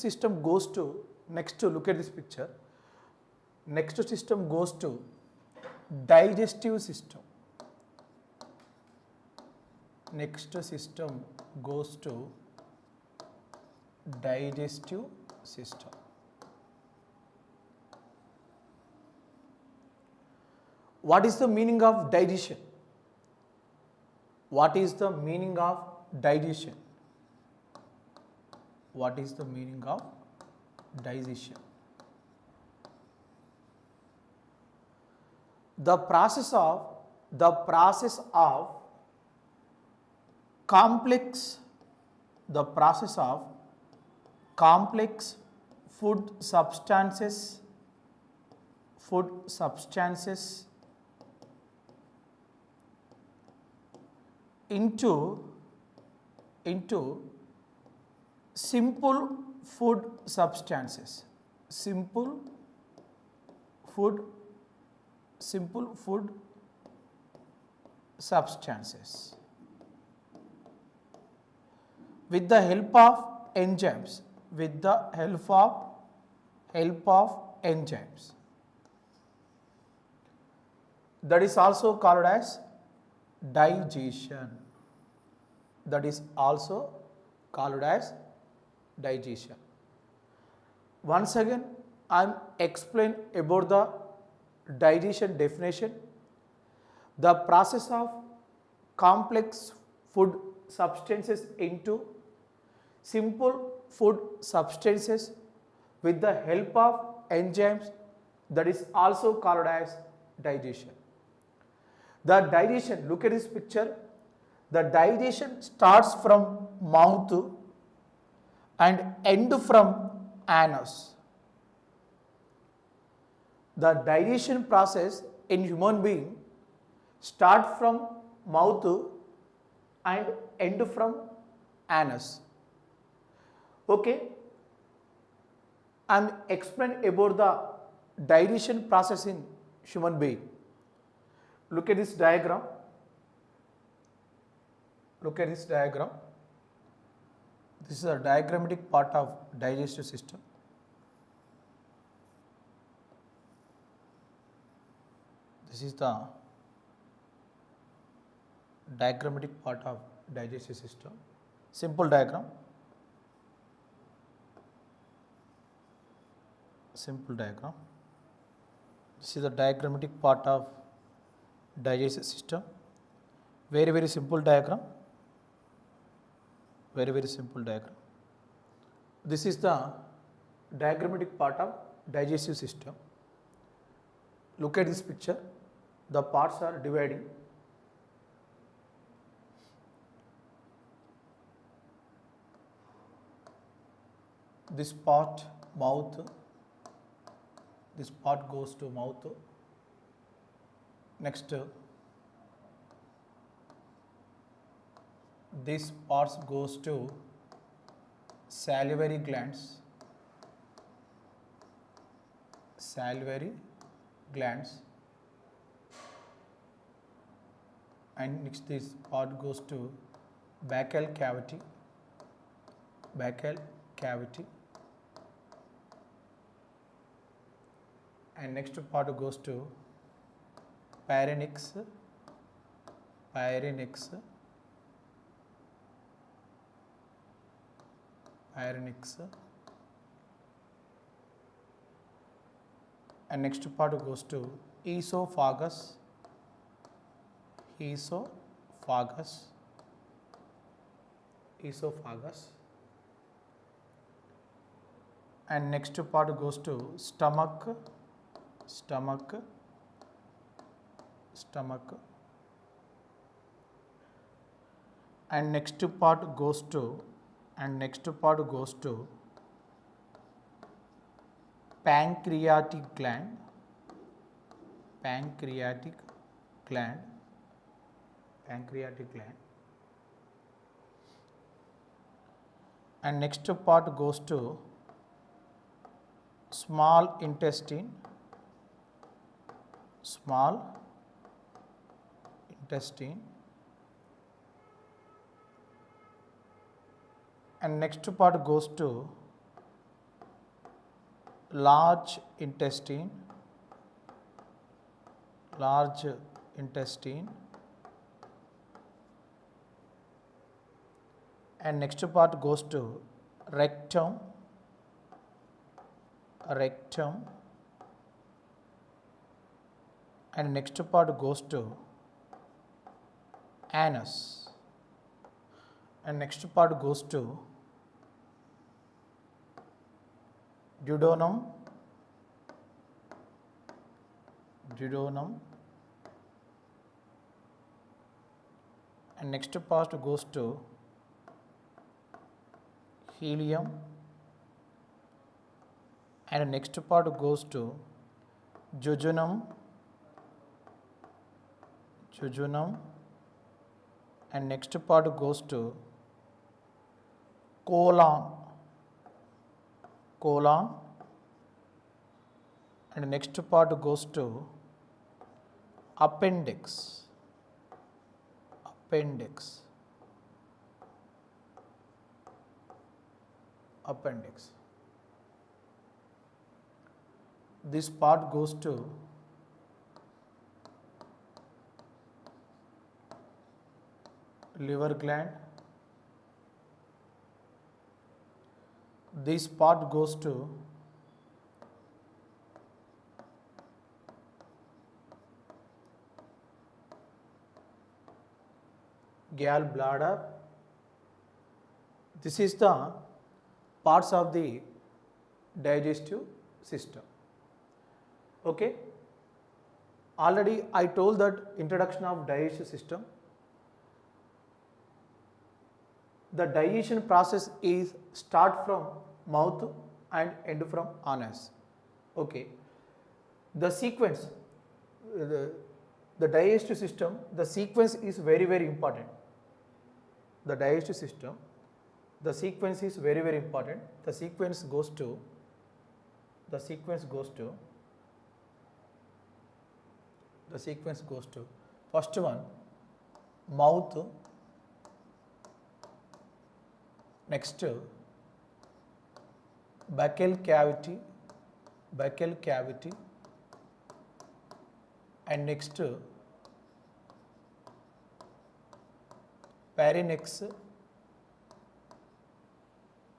system goes to, next to, look at this picture, next system goes to digestive system. Next system goes to digestive system. What is the meaning of digestion? What is the meaning of digestion? What is the meaning of digestion? The process of complex food substances into simple food substances. Simple food substances with the help of enzymes. With the help of enzymes. That is also called as digestion. That is also called as digestion. Once again, I am explain about the digestion definition. The process of complex food substances into simple food substances with the help of enzymes, that is also called as digestion. The digestion, look at this picture, the digestion starts from mouth and end from anus. The digestion process in human being start from mouth and end from anus. Okay, I am explaining about the digestion process in human being. Look at this diagram. Look at this diagram. This is a diagrammatic part of digestive system. This is the diagrammatic part of digestive system. Simple diagram. Simple diagram. This is the diagrammatic part of digestive system. Very simple diagram. Very simple diagram. This is the diagrammatic part of digestive system. Look at this picture. The parts are dividing. This part mouth. This part goes to mouth. Next, this part goes to salivary glands. Salivary glands. And next, this part goes to buccal cavity. Buccal cavity. And next part goes to pharynx. Pharynx. Pharynx. And next part goes to esophagus. Esophagus. Esophagus. And next part goes to stomach. Stomach. Stomach. And next part goes to pancreatic gland. Pancreatic gland. Pancreatic gland. And next part goes to small intestine. Small intestine. And next part goes to large intestine, and next part goes to rectum, and next part goes to anus, and next part goes to duodenum, and next part goes to ileum, and next part goes to jejunum, and next part goes to colon, and next part goes to appendix. This part goes to liver gland. This part goes to gallbladder. This is the parts of the digestive system. Okay. Already I told that introduction of digestive system. The digestion process is start from mouth and end from anus. Okay. The sequence, the digestive system, the sequence is very important. The digestive system, the sequence is very important. The sequence goes to first one mouth, next buccal cavity, and next pharynx,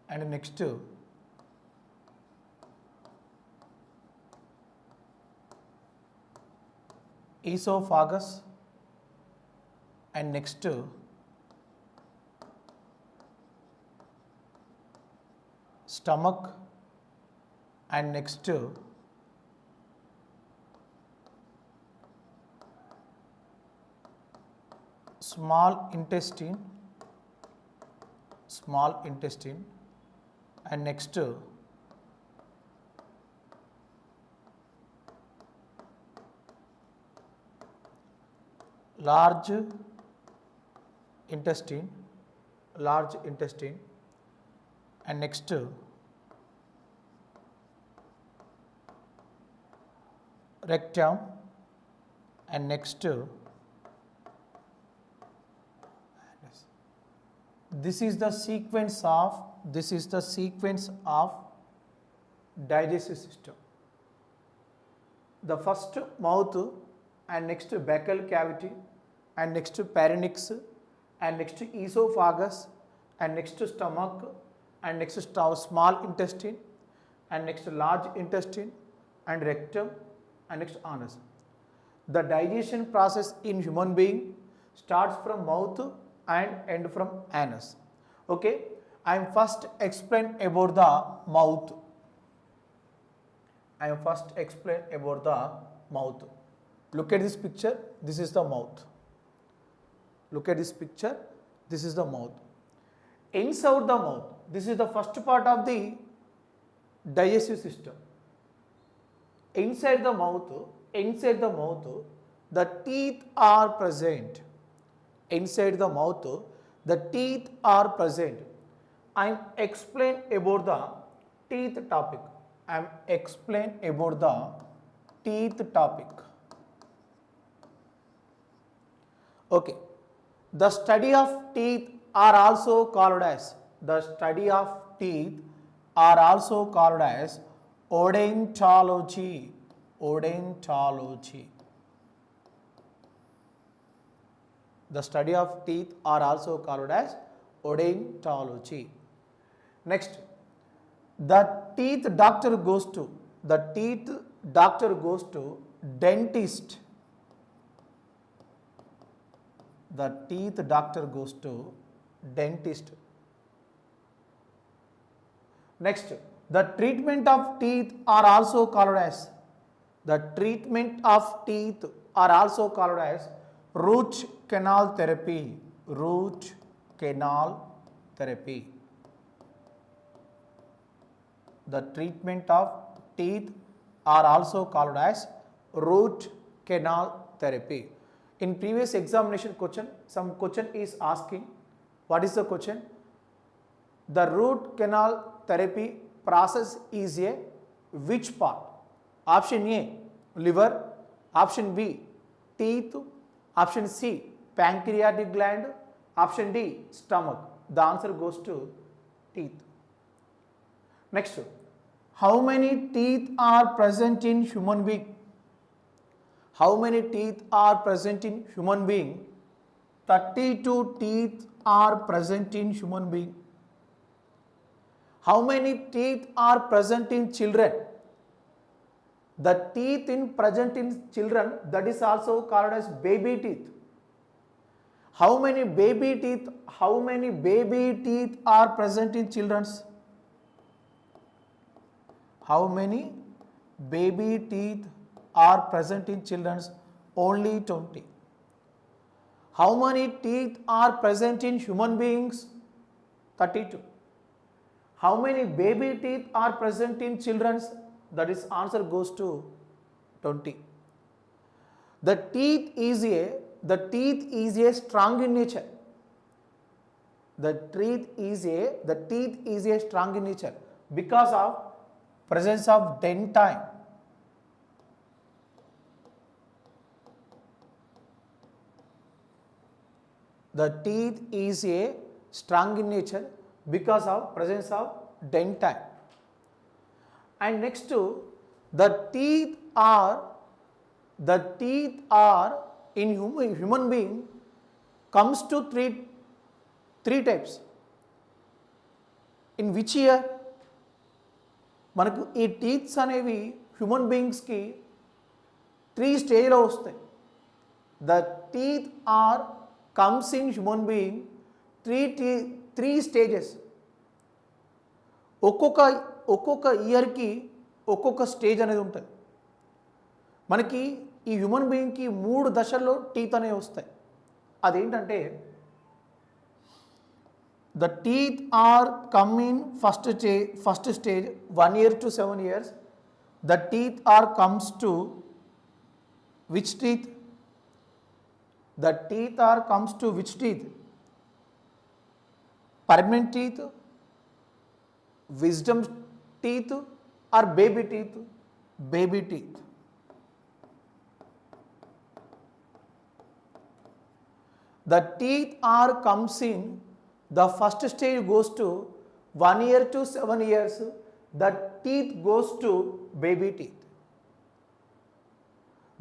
and next esophagus, and next stomach, and next small intestine, and next large intestine, and next rectum, and next this is the sequence of digestive system. The first mouth, and next buccal cavity, and next pharynx, and next esophagus, and next stomach, and next small intestine, and next large intestine, and rectum, and next anus. The digestion process in human being starts from mouth and end from anus. Okay, I am first explain about the mouth. Look at this picture. This is the mouth. Inside the mouth, this is the first part of the digestive system. Inside the mouth, the teeth are present. Inside the mouth, the teeth are present. I am explain about the teeth topic. Okay. The study of teeth are also called as Odontology. Odontology. The study of teeth are also called as odontology. Next, the teeth doctor goes to dentist. The teeth doctor goes to dentist. Next, the treatment of teeth are also called as root canal therapy. Root canal therapy. The treatment of teeth are also called as root canal therapy. In previous examination question, some question is asking, what is the question? The root canal therapy process is a which part? Option A, liver. Option B, teeth. Option C, pancreatic gland. Option D, stomach. The answer goes to teeth. Next, how many teeth are present in human being? How many teeth are present in human being? 32 teeth are present in human being. How many teeth are present in children? The teeth present in children, that is also called as baby teeth. How many baby teeth are present in children? How many baby teeth are present in children? Only 20. How many teeth are present in human beings? 32. How many baby teeth are present in children? That is answer goes to 20. The teeth is a strong in nature. The teeth is a strong in nature because of presence of dentine. The teeth is a strong in nature because of presence of dentine. And next to the teeth are in human being comes to three types. In which year? మనకు ఈ teeths అనేవి human బీయింగ్స్కి 3 స్టేజ్లో వస్తాయి. The teeth are comes in human being three stages. ఒక్కొక్క ఇయర్కి ఒక్కొక్క stage అనేది ఉంటుంది. మనకి ఈ హ్యూమన్ బీయింగ్కి 3 దశల్లో టీత్ అనేవి వస్తాయి. అదేంటంటే the teeth are come in first stage 1 year to 7 years. The teeth are comes to which teeth? The teeth are comes to which teeth? Permanent teeth, wisdom teeth or baby teeth? Baby teeth. The teeth are comes in the first stage goes to 1 year to 7 years. The teeth goes to baby teeth.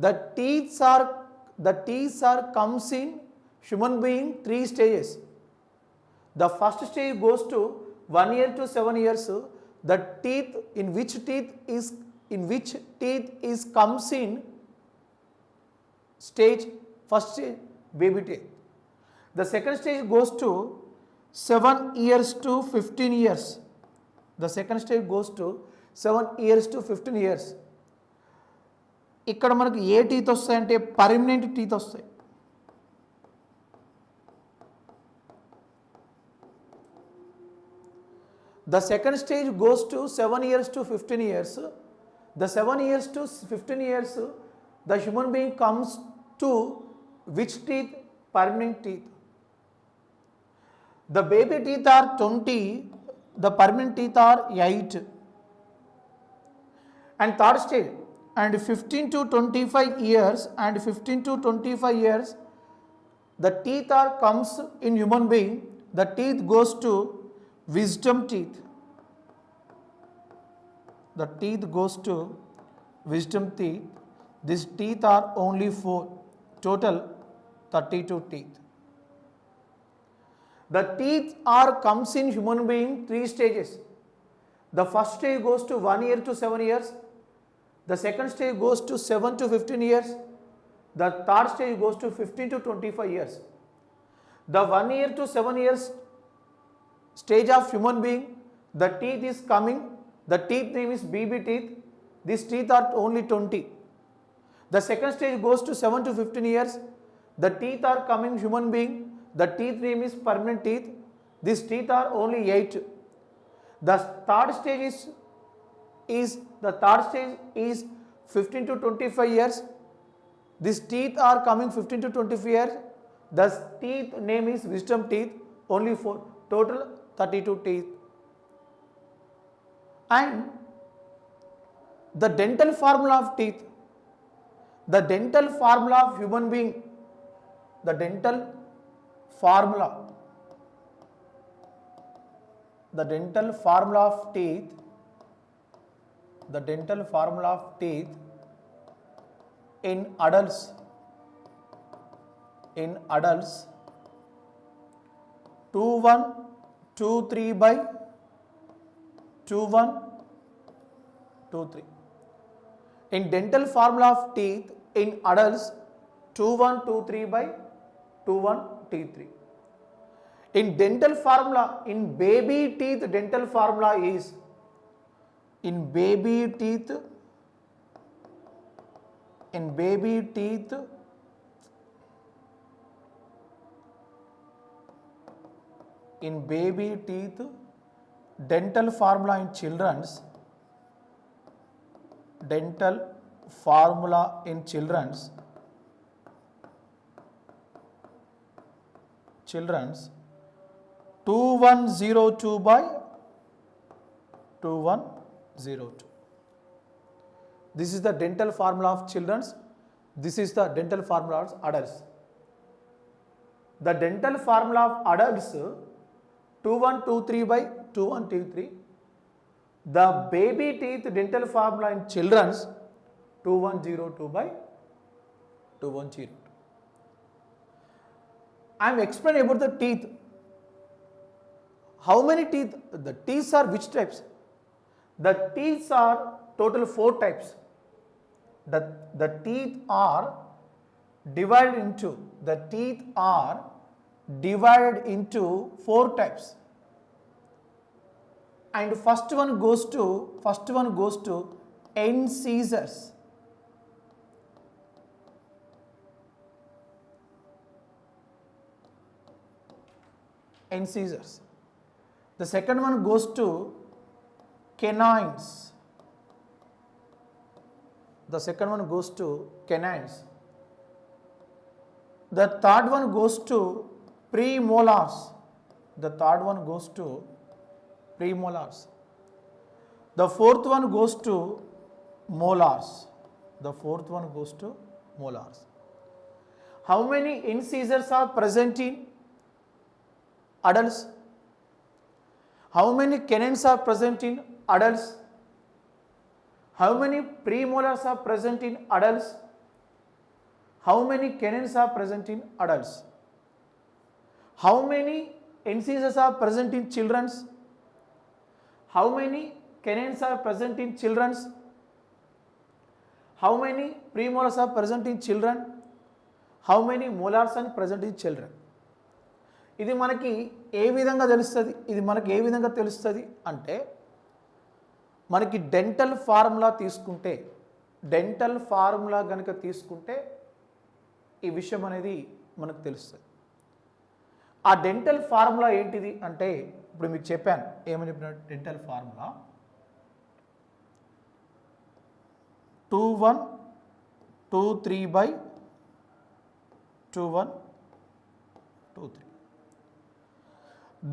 The teeth are comes in human being 3 stages. The first stage goes to 1 year to 7 years. The teeth in which teeth is comes in stage first stage baby teeth. The second stage goes to 7 years to 15 years. The second stage goes to 7 years to 15 years. ఇక్కడ మనకు ఏ teeth వస్తాయంటే permanent teeth వస్తాయి. The second stage goes to 7 years to 15 years. The 7 years to 15 years, the human being comes to which teeth? Permanent teeth. The baby teeth are 20, the permanent teeth are 8. And third stage, and 15 to 25 years, the teeth are comes in human being, the teeth goes to wisdom teeth. the teeth goes to wisdom teeth. These teeth are only 4, total 32 teeth. The teeth are comes in human being 3 stages. The first stage goes to 1 year to 7 years. The second stage goes to 7 to 15 years. The third stage goes to 15 to 25 years. The 1 year to 7 years stage of human being, the teeth is coming. The teeth name is BB teeth. These teeth are only 20. The second stage goes to 7 to 15 years. The teeth are coming human being. The teeth name is permanent teeth. These teeth are only 8. The third stage is 15 to 25 years. These teeth are coming 15 to 25 years. The teeth name is wisdom teeth, only 4, total 32 teeth. And the dental formula of teeth, the dental formula of human being, the dental formula of teeth, the dental formula of teeth in adults 2 1 2 3 by 2 1 2 3. In dental formula of teeth in adults 2 1 2 3 by 2 1 T 3. In dental formula, in baby teeth, dental formula is, in baby teeth, dental formula in children's, dental formula in children's 2102 by 2102. This is the dental formula of children's. This is the dental formula of adults. The dental formula of adults 2123 by 2123. The baby teeth dental formula in children's 2102 by 2102. I am explaining about the teeth. How many teeth? The teeth are which types? The teeth are total 4 types. The teeth are divided into 4 types. And first one goes to incisors. Incisors. The second one goes to canines. The third one goes to premolars. The fourth one goes to molars. How many incisors are present in adults? How many canines are present in adults? How many premolars are present in adults? How many canines are present in adults? How many incisors are present in children? How many canines are present in children? How many premolars are present in children? How many molars are present in children? ఇది మనకి ఏ విధంగా తెలుస్తుంది అంటే మనకి dental formula కనుక తీసుకుంటే ఈ విషయం అనేది మనకు తెలుస్తుంది. ఆ డెంటల్ ఫార్ములా ఏంటిది అంటే ఇప్పుడు మీకు చెప్పాను. ఏమని చెప్పిన dental formula 2123 by 2123.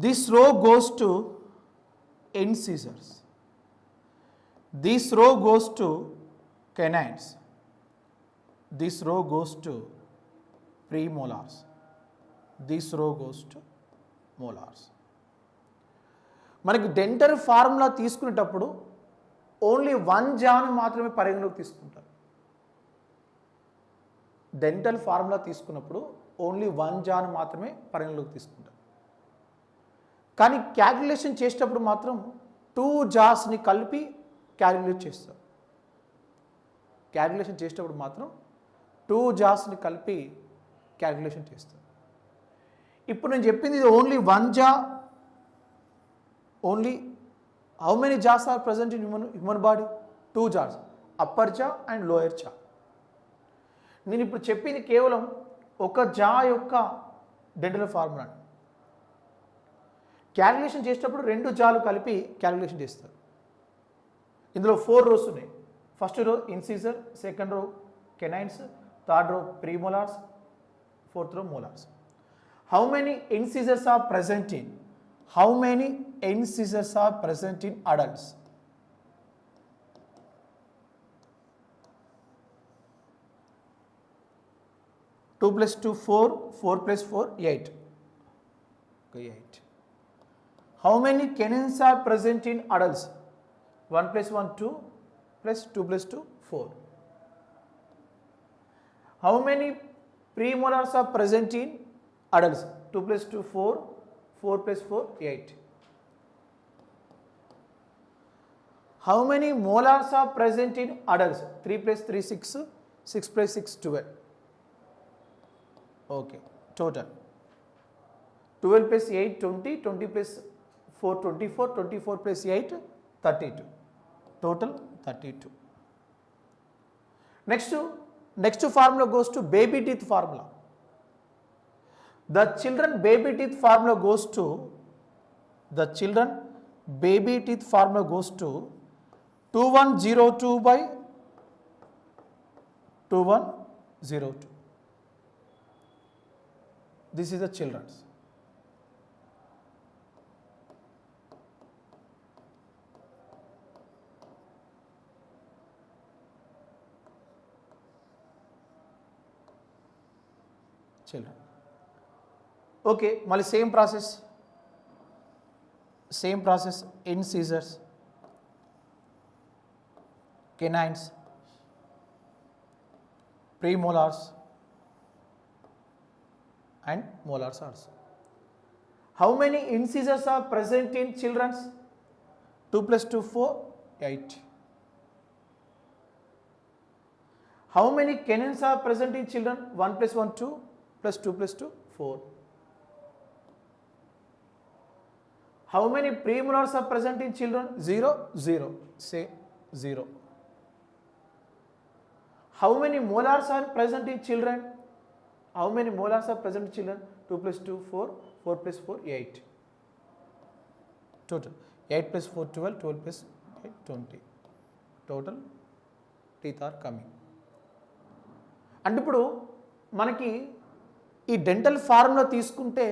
This row goes to incisors. This row goes to canines. This row goes to premolars. This row goes to molars. మనకి డెంటల్ ఫార్ములా తీసుకునేటప్పుడు ఓన్లీ 1 జాను మాత్రమే పరిగణలోకి తీసుకుంటారు. డెంటల్ ఫార్ములా తీసుకున్నప్పుడు ఓన్లీ 1 జాను మాత్రమే పరిగణలోకి తీసుకుంటారు. కానీ క్యాలిక్యులేషన్ చేసేటప్పుడు మాత్రం 2 జాస్ని కలిపి క్యాలిక్యులేట్ చేస్తారు. క్యాలిక్యులేషన్ చేసేటప్పుడు మాత్రం 2 జాస్ని కలిపి క్యాలిక్యులేషన్ చేస్తారు. ఇప్పుడు నేను చెప్పింది ఇది only 1 jaw. Only how many jaws are present in human body? 2 jaws, upper jaw and lower jaw. నేను ఇప్పుడు చెప్పింది కేవలం ఒక జా యొక్క డెంటల్ ఫార్ములా. క్యాలిక్యులేషన్ చేసేటప్పుడు 2 జాలు కలిపి క్యాలిక్యులేషన్ చేస్తారు. ఇందులో 4 రోస్ ఉన్నాయి. First row incisor, second row canines, third row premolars, fourth row molars. How many incisors are present in? How many incisors are present in adults? Two plus two, 4. 4 plus 4, 8. Okay, 8. How many canines are present in adults? 1 plus 1, 2, plus 2 plus 2, 4. How many premolars are present in adults? 2 plus 2, 4. 4 plus 4, 8. How many molars are present in adults? 3 plus 3, 6. 6 plus 6, 12. Okay, total. 12 plus 8, 20. 20 plus 4, 24. 24 plus 8, 32. Total 32. Next formula goes to baby teeth formula. The children baby teeth formula goes to 2102 by 2102. This is the children's. Children. Okay, mali same process, incisors, canines, premolars and molars also. How many incisors are present in children's? 2 plus 2, 4, 8. How many canines are present in children? 1 plus 1, 2, plus 2 plus 2, 4. How many premolars are present in children? 0, 0. Say 0. How many molars are present in children? 2 plus 2, 4. 4 plus 4, 8. Total. 8 plus 4, 12. 12 plus 8, 20. Total teeth are coming. And ఇప్పుడు మనకి ఈ dental formula తీసుకుంటే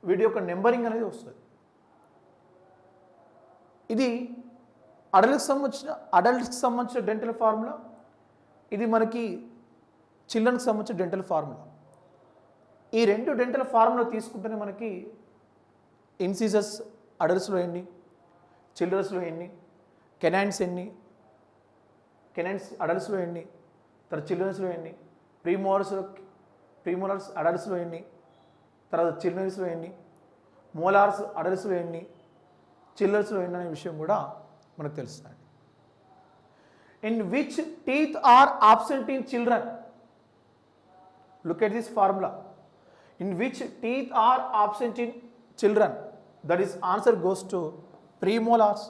వీడి యొక్క numbering అనేది వస్తుంది. ఇది అడల్ట్స్కి సంబంధించిన డెంటల్ ఫార్ములా, ఇది మనకి చిల్డ్రన్కి సంబంధించిన డెంటల్ ఫార్ములా. ఈ 2 డెంటల్ ఫార్ములా తీసుకుంటేనే మనకి ఇన్సిజర్స్ అడల్ట్స్లో ఎన్ని, చిల్డ్రన్స్లో ఎన్ని, కెనైన్స్ అడల్ట్స్లో ఎన్ని, తర్వాత చిల్డ్రన్స్లో ఎన్ని, ప్రీమోలార్స్ అడల్ట్స్లో ఎన్ని, తర్వాత చిల్డ్రన్స్లో ఎన్ని, మోలార్స్ అడల్ట్స్లో ఎన్ని, చిల్డ్రన్స్లో ఎన్ని అనే విషయం కూడా మనకు తెలుస్తుంది. In which teeth are absent in children? Look at this formula. In which teeth are absent in children? That is, answer goes to premolars.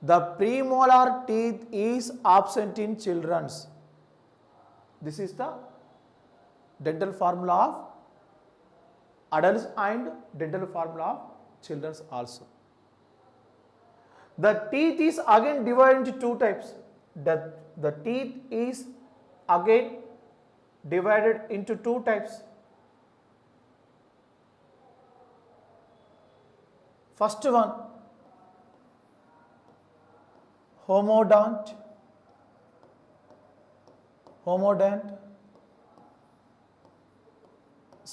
The premolar teeth is absent in children's. This is the dental formula of adults and dental formula of children's also. The teeth is again divided into 2 types. The teeth is again divided into 2 types. First one, homodont.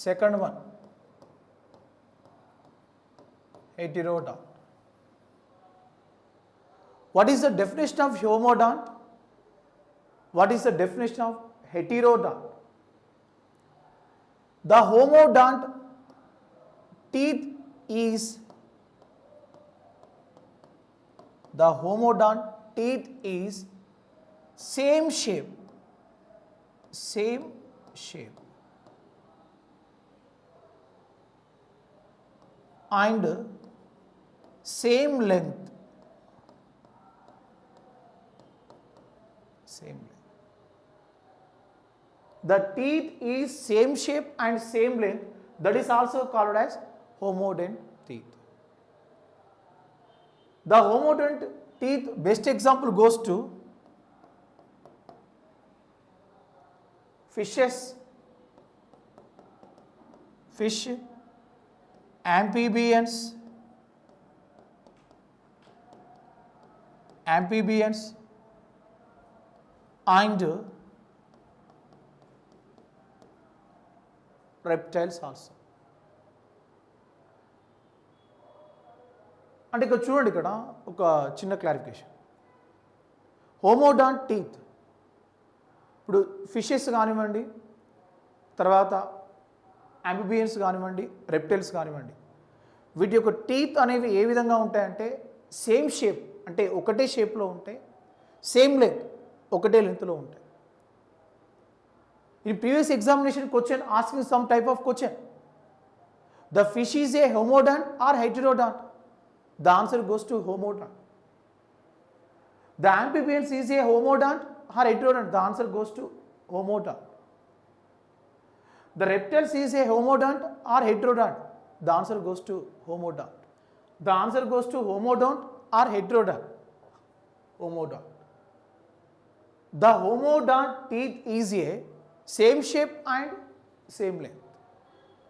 Second one, heterodont. What is the definition of homodont? What is the definition of heterodont? The homodont teeth is same shape and same length. The teeth is same shape and same length, that is also called as homodont teeth. The homodont teeth best example goes to fish, amphibians, and reptiles also. అంటే ఇక్కడ చూడండి, ఇక్కడ ఒక చిన్న clarification. హోమోడాంట్ teeth, ఇప్పుడు fishes కానివ్వండి, తర్వాత amphibians కానివ్వండి, రెప్టైల్స్ కానివ్వండి, వీటి యొక్క టీత్ అనేవి ఏ విధంగా ఉంటాయంటే సేమ్ షేప్, అంటే ఒకటే షేప్లో ఉంటాయి, సేమ్ లెంత్, ఒకటే లెంత్లో ఉంటాయి. In previous examination question asking some type of question, the fish is a homodont or heterodont? The answer goes to homodont. The amphibians is a homodont or heterodont? The answer goes to homodont. The reptiles is a homodont or heterodont? The answer goes to homodont. The answer goes to homodont or heterodont? Homodont. The homodont teeth is a same shape and same length.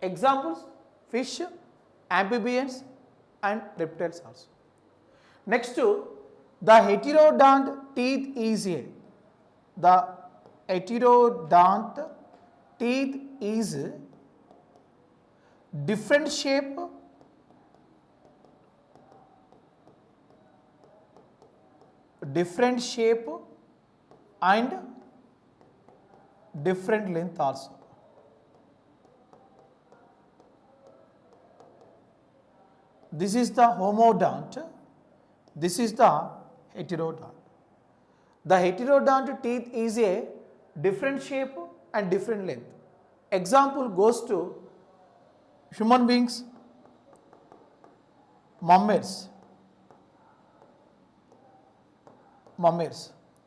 Examples: fish, amphibians and reptiles also. Next, the heterodont teeth is a, the heterodont teeth is different shape and different length also. This is the homodont, this is the heterodont. The heterodont teeth is a different shape and different length. Example goes to human beings, mammals.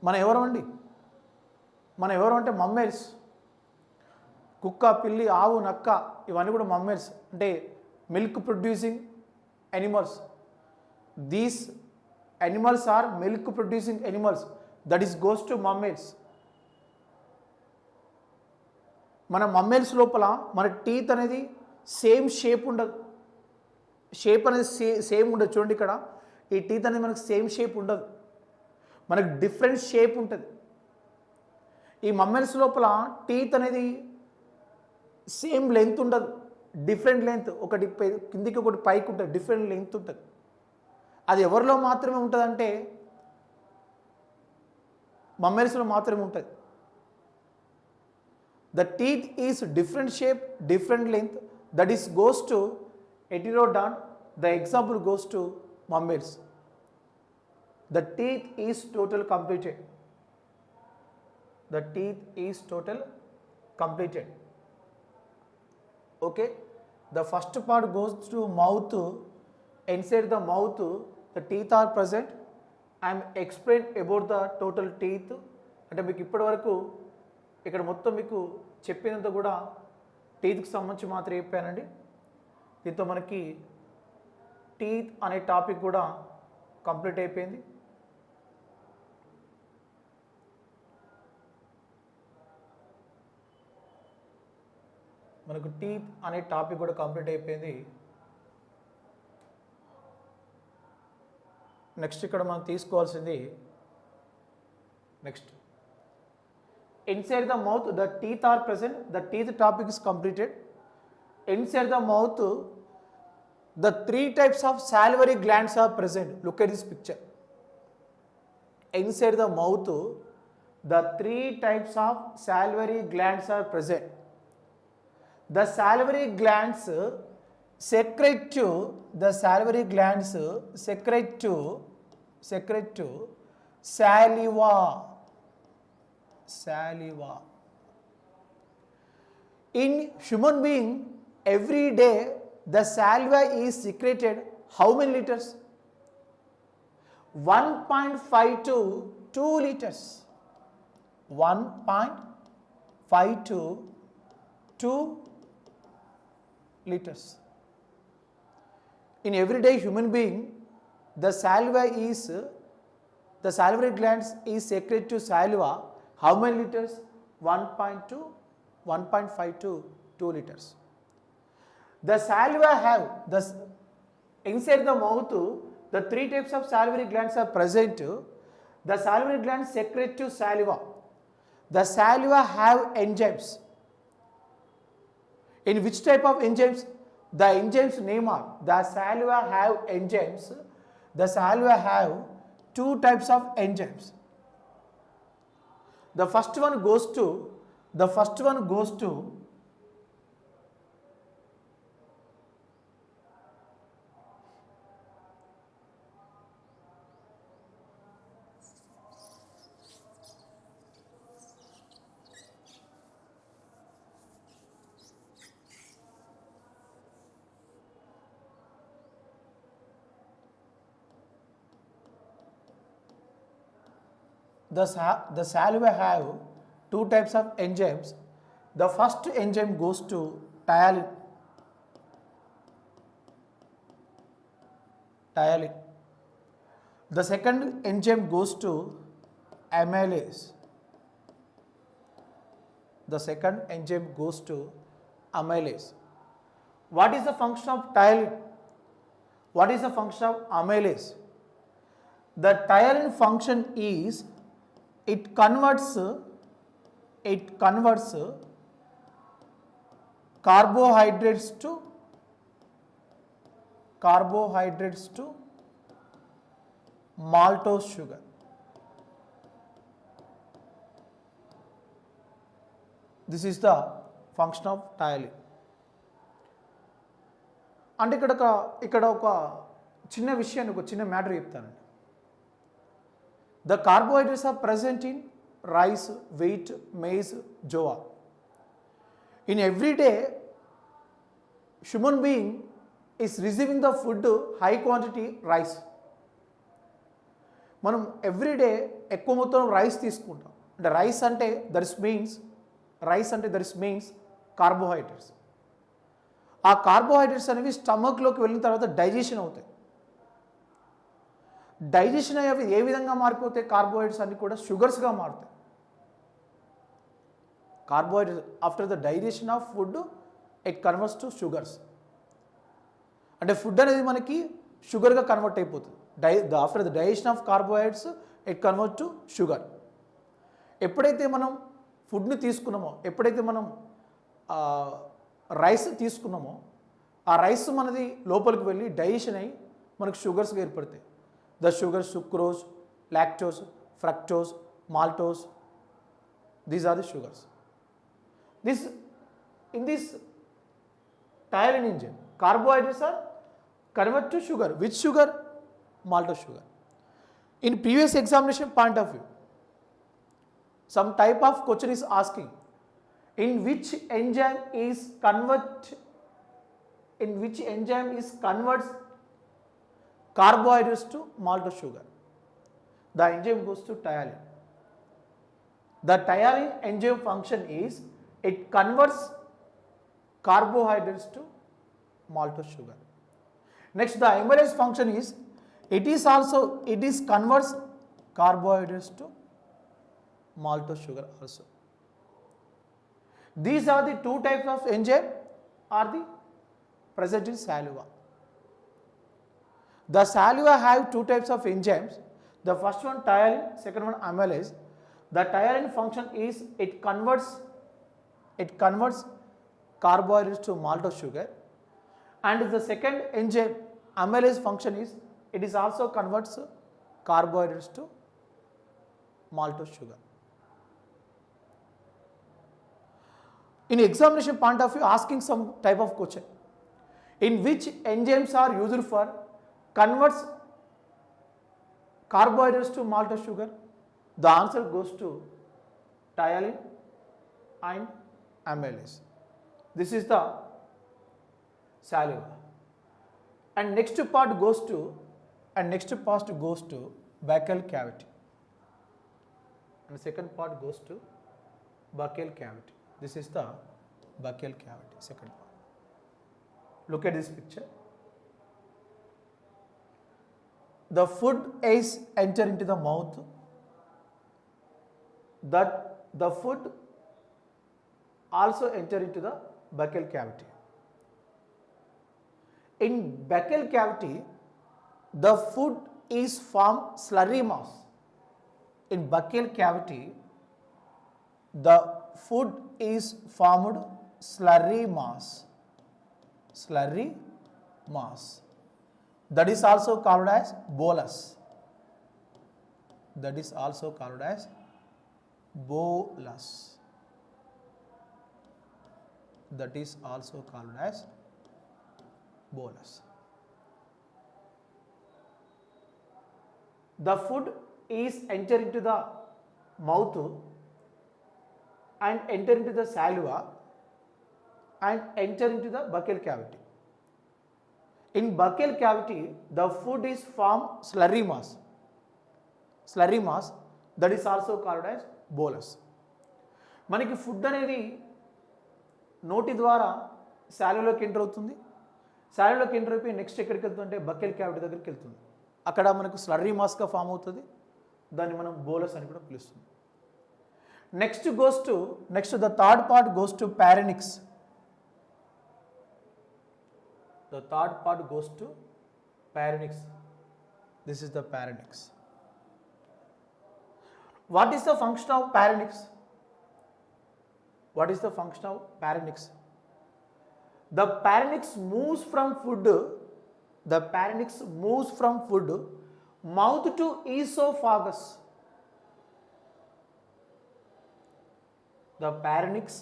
మన ఎవరు అంటే mammals. కుక్క, పిల్లి, ఆవు, నక్క ఇవన్నీ కూడా mammals, అంటే milk producing animals. These animals are milk producing animals, that is goes to mammals. మన మమ్మేల్స్ లోపల మన టీత్ అనేది సేమ్ షేప్ ఉండదు, షేప్ అనేది సేమ్ ఉండదు. చూడండి, ఇక్కడ ఈ టీత్ అనేది మనకు సేమ్ షేప్ ఉండదు, మనకు డిఫరెంట్ షేప్ ఉంటుంది. ఈ మమ్మల్స్ లోపల టీత్ అనేది సేమ్ లెంత్ ఉండదు, డిఫరెంట్ లెంత్, ఒకటి కిందికి ఒకటి పైకి ఉంటుంది, డిఫరెంట్ లెంత్ ఉంటుంది. అది ఎవరిలో మాత్రమే ఉంటుందంటే మమ్మల్స్లో మాత్రమే ఉంటుంది. The teeth is different shape, different length, that is goes to heterodont. The example goes to mammals. The teeth is total completed. The teeth is total completed. Okay, the first part goes to mouth. Inside the mouth the teeth are present. I am explained about the total teeth. అంటే మీకు ఇప్పటి వరకు ఇక్కడ మొత్తం మీకు చెప్పినంత కూడా టీత్కి సంబంధించి మాత్రం చెప్పానండి. దీంతో మనకి టీత్ అనే టాపిక్ కూడా కంప్లీట్ అయిపోయింది. మనకు టీత్ అనే టాపిక్ కూడా కంప్లీట్ అయిపోయింది. నెక్స్ట్ ఇక్కడ మనం తీసుకోవాల్సింది next inside the mouth the teeth are present. The teeth topic is completed. Inside the mouth the three types of salivary glands are present. Look at this picture. inside the mouth, the three types of salivary glands are present. The salivary glands secrete to saliva. In human being, every day the saliva is secreted how many liters? 1.5 to 2 liters. 1.5 to 2 liters. In everyday human being, the salivary glands is secrete to saliva how many liters? 1.5 to 2 liters. The saliva have inside the mouth, the three types of salivary glands are present. The salivary glands secrete to saliva. The saliva have enzymes. In which type of enzymes? The enzymes name are, the saliva have enzymes. The saliva have two types of enzymes. The first one goes to the saliva have two types of enzymes. The first enzyme goes to tyalin. The second enzyme goes to amylase. What is the function of tyalin? What is the function of amylase? The tyalin function is it converts carbohydrates to maltose sugar. This is the function of tyalin. అంటే ఇక్కడ ఒక చిన్న విషయాన్ని ఒక చిన్న matter చెప్తానండి. The carbohydrates are present in rice, wheat, maize, jowar. In every day, human being is receiving the food high quantity rice. మనం everyday ఎక్కువ మొత్తం రైస్ తీసుకుంటాం. అంటే రైస్ అంటే దట్ మీన్స్ కార్బోహైడ్రేట్స్. ఆ కార్బోహైడ్రేట్స్ అనేవి స్టమక్లోకి వెళ్ళిన తర్వాత డైజెషన్ అవుతాయి. డైజెషన్ అయ్యేవి ఏ విధంగా మారిపోతాయి? కార్బోహైడ్రేట్స్ అన్ని కూడా షుగర్స్గా మారుతాయి. Carbohydrates after the digestion of food it converts to sugars. అంటే ఫుడ్ అనేది మనకి షుగర్గా కన్వర్ట్ అయిపోతుంది. After the digestion of carbohydrates it convert to sugar. ఎప్పుడైతే మనం ఫుడ్ని తీసుకున్నామో, ఎప్పుడైతే మనం రైస్ తీసుకున్నామో, ఆ రైస్ మనది లోపలికి వెళ్ళి డైజెషన్ అయ్యి మనకు షుగర్స్గా ఏర్పడతాయి. The sugar sucrose, lactose, fructose, maltose, these are the sugars. In this tyalin enzyme, carbohydrates are converted to sugar. Which sugar? Maltose sugar. In previous examination point of view, some type of question is asking, in which enzyme converts carbohydrates to maltose sugar? The enzyme goes to tyalin. The tyalin enzyme function is it converts carbohydrates to maltose sugar. Next, the amylase function is it converts carbohydrates to maltose sugar also. These are the two types of enzyme are the present in saliva. The saliva have two types of enzymes. The first one tyalin, second one amylase. The tyalin function is it converts carbohydrates to maltose sugar, and the second enzyme amylase function is it is also converts carbohydrates to maltose sugar. In examination point of view, asking some type of question, in which enzymes are used for converts carbohydrates to maltose sugar? The answer goes to ptyalin and amylase. This is the saliva. And next part goes to buccal cavity. And the second part goes to buccal cavity. This is the buccal cavity, second part. Look at this picture. The food is enter into the mouth. That the food also enter into the buccal cavity. In buccal cavity, the food is formed slurry mass. In buccal cavity, the food is formed slurry mass. Slurry mass. That is also called as bolus. That is also called as bolus. That is also called as bolus. The food is enter into the mouth and enter into the saliva and enter into the buccal cavity. In buccal cavity, the food is formed slurry mass. Slurry mass, that is also called as bolus. మనకి food అనేది నోటి ద్వారా శాలలోకి enter అవుతుంది. శాలలోకి enter అయిపోయి next ఎక్కడికి వెళ్తుందంటే buckle cavity దగ్గరికి వెళ్తుంది. అక్కడ మనకు స్లర్రీ మాస్గా ఫామ్ అవుతుంది. దాన్ని మనం బోలస్ అని కూడా పిలుస్తుంది. Next the third part goes to pharynx. The third part goes to parenix. This is the parenix. What is the function of parenix? What is the function of parenix? The parenix moves from food. The parenix moves from food mouth to esophagus. The parenix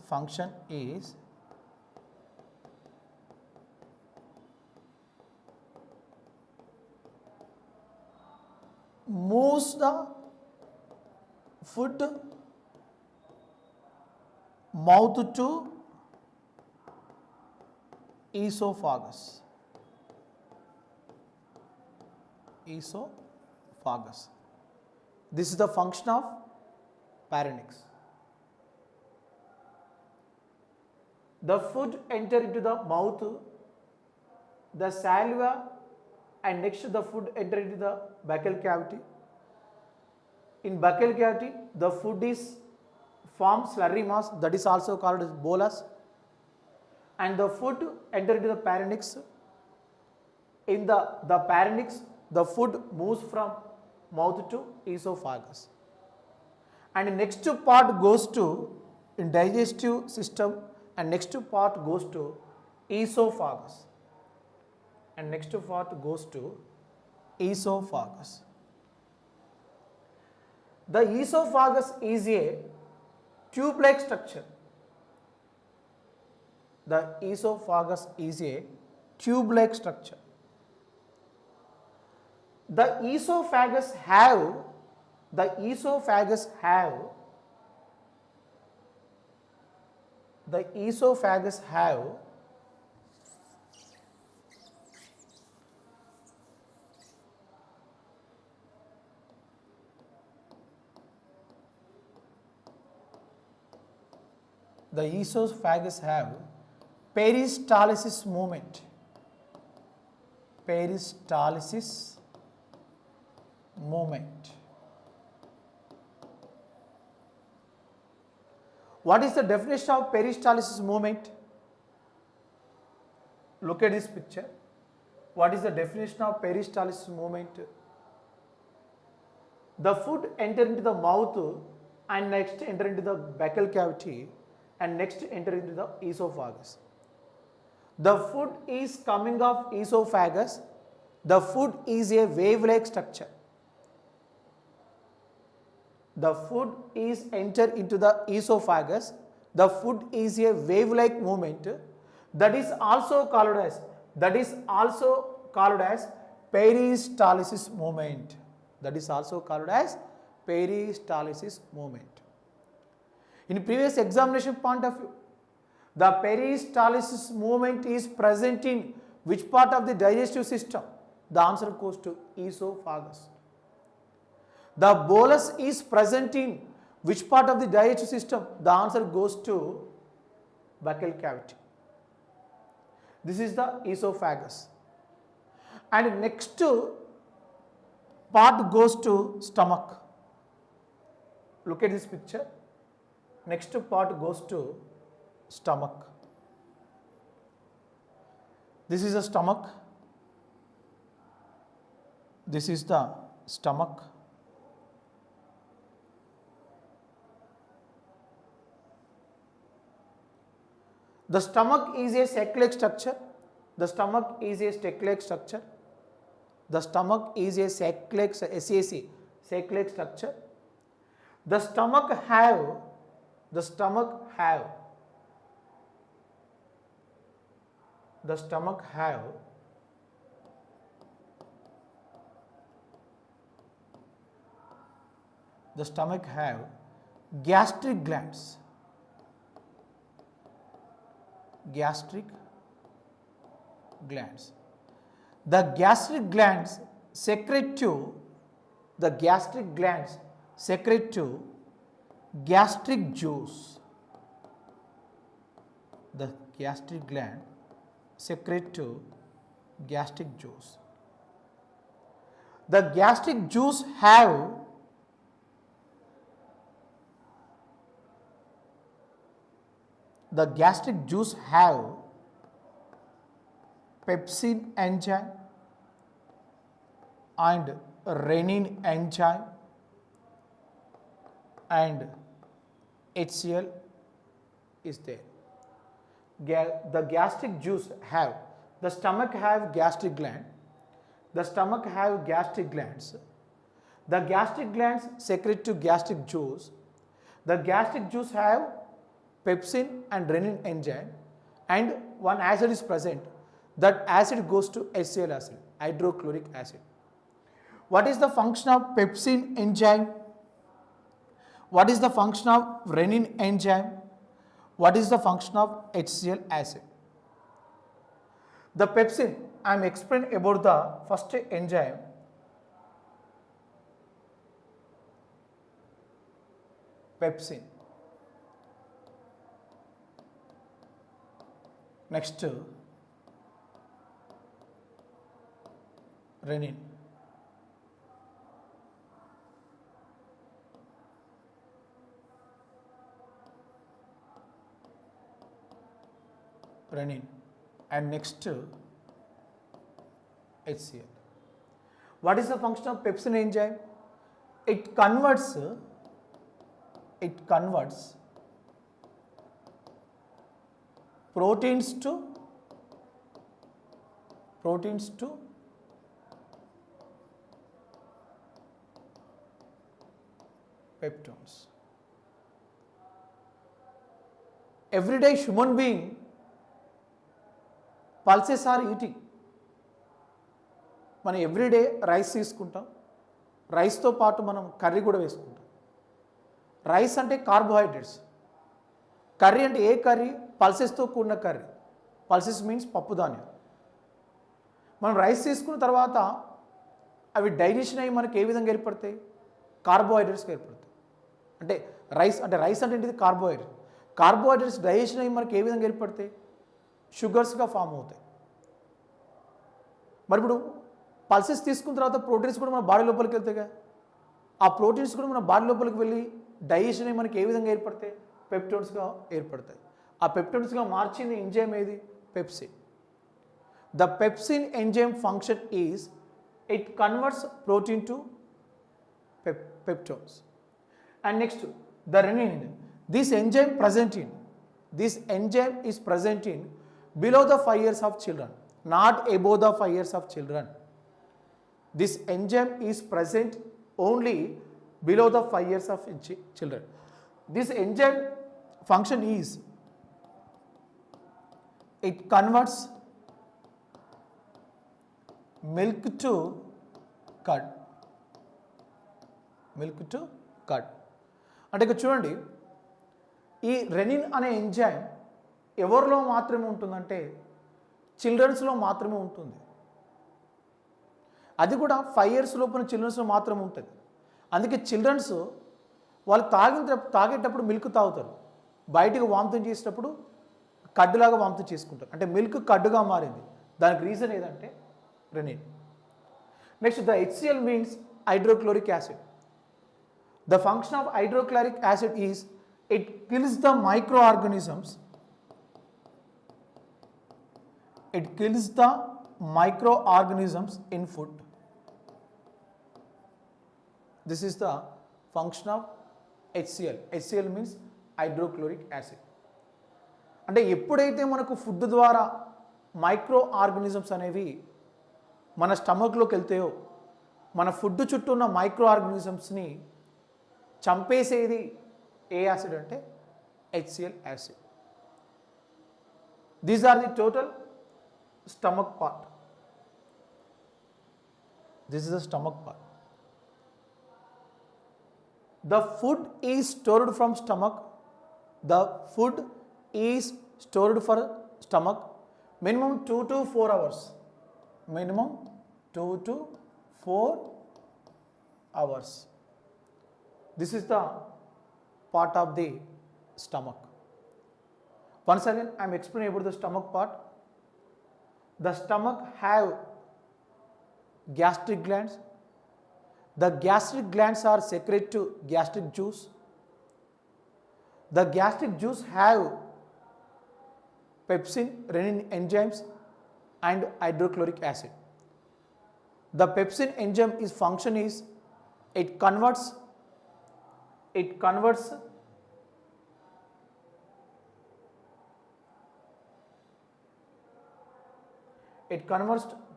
function is moves the food mouth to esophagus. This is the function of parenix. The food enter into the mouth, the saliva, and next the food enter into the buccal cavity. In buccal cavity, the food is formed slurry mass, that is also called as bolus, and the food enter into the parenix. In the parenix, the food moves from mouth to esophagus. And next part goes to in digestive system, and next part goes to esophagus. And next part goes to esophagus. The esophagus is a tube-like structure. The esophagus is a tube-like structure. The esophagus have the esophagus have peristalsis movement. What is the definition of peristalsis movement? Look at this picture. What is the definition of peristalsis movement? The food enter into the mouth and next enter into the buccal cavity and next enter into the esophagus. The food is coming off esophagus. The food is a wave-like structure. The food is enter into the esophagus. The food is a wave-like movement that is also called as peristalsis movement. That is also called as peristalsis movement. In previous examination point of view, the peristalsis movement is present in which part of the digestive system? The answer goes to esophagus. The bolus is present in which part of the digestive system? The answer goes to buccal cavity. This is the esophagus. And next part goes to stomach. Look at this picture. Next part goes to stomach. This is the stomach. This is the stomach. The stomach is a sac-like structure. The stomach is a sac-like structure. The stomach is a sac-like SAC, sac-like structure. The stomach have the stomach have gastric glands. Gastric glands. The gastric glands secrete to gastric juice. The gastric gland secrete to gastric juice. The gastric juice have pepsin enzyme and renin enzyme and HCl is there. The gastric juice have, the stomach have gastric gland, the stomach have gastric glands. The gastric glands secrete to gastric juice. The gastric juice have pepsin and renin enzyme and one acid is present. That acid goes to HCl acid, hydrochloric acid. What is the function of pepsin enzyme? What is the function of renin enzyme? What is the function of HCl acid? The pepsin, I am explaining about the first enzyme. Pepsin. Next, renin. And next HCl. What is the function of pepsin enzyme? It converts proteins to peptones. Everyday human being pulses are eating. మనం everyday rice తీసుకుంటాం, రైస్తో పాటు మనం curry కూడా వేసుకుంటాం. Rice అంటే carbohydrates, curry అంటే ఏ curry? పల్సెస్తో కూడిన కర్రీ. పల్సెస్ మీన్స్ పప్పు ధాన్యం. మనం రైస్ తీసుకున్న తర్వాత అవి డైజెషన్ అయ్యి మనకి ఏ విధంగా ఏర్పడతాయి? కార్బోహైడ్రేట్స్గా ఏర్పడతాయి. అంటే రైస్ అంటే ఏంటిది? కార్బోహైడ్రేట్. కార్బోహైడ్రేట్స్ డైజెషన్ అయ్యి మనకి ఏ విధంగా ఏర్పడతాయి? షుగర్స్గా ఫామ్ అవుతాయి. మరి ఇప్పుడు పల్సెస్ తీసుకున్న తర్వాత ప్రోటీన్స్ కూడా మన బాడీ లోపలికి వెళ్తాయిగా. ఆ ప్రోటీన్స్ కూడా మన బాడీ లోపలికి వెళ్ళి డైజెషన్ అయ్యి మనకి ఏ విధంగా ఏర్పడతాయి? పెప్టోన్స్గా ఏర్పడతాయి. ఆ పెప్టోన్స్గా మార్చింది ఎంజైమ్ ఏది? Pepsin. The pepsin enzyme function is it converts protein to peptones. And next, the renin. This enzyme is present in below the 5 years of children, not above the 5 years of children. This enzyme is present only below the 5 years of children. This enzyme function is, it converts milk to curd. అంటే ఇక్కడ చూడండి, ఈ rennin అనే enzyme ఎవరిలో మాత్రమే ఉంటుందంటే చిల్డ్రన్స్లో మాత్రమే ఉంటుంది. అది కూడా 5 years లోపున చిల్డ్రన్స్లో మాత్రమే ఉంటుంది. అందుకే చిల్డ్రన్స్ వాళ్ళు తాగేటప్పుడు మిల్క్ తాగుతారు, బయటకు వామితం చేసేటప్పుడు కడ్డులాగా వామితం చేసుకుంటారు, అంటే మిల్క్ కడ్డుగా మారింది. దానికి రీజన్ ఏదంటే rennin. Next, the HCl means hydrochloric acid. The function of hydrochloric acid is it kills the microorganisms. It kills the microorganisms in food. This is the function of HCl. HCl means hydrochloric acid. అంటే ఎప్పుడైతే మనకు food ద్వారా micro organisms అనేవి మన స్టమక్లోకి వెళ్తాయో, మన food చుట్టూ ఉన్న micro ఆర్గానిజమ్స్ని చంపేసేది ఏ యాసిడ్ అంటే HCl acid. These are the total stomach part. This is the stomach part. The food is stored from stomach. The food is stored for stomach minimum 2 to 4 hours. Minimum 2 to 4 hours. This is the part of the stomach. Once again, I am explaining about the stomach part. The stomach have gastric glands. The gastric glands are secrete to gastric juice. The gastric juice have pepsin, renin enzymes and hydrochloric acid. The pepsin enzyme is function is it converts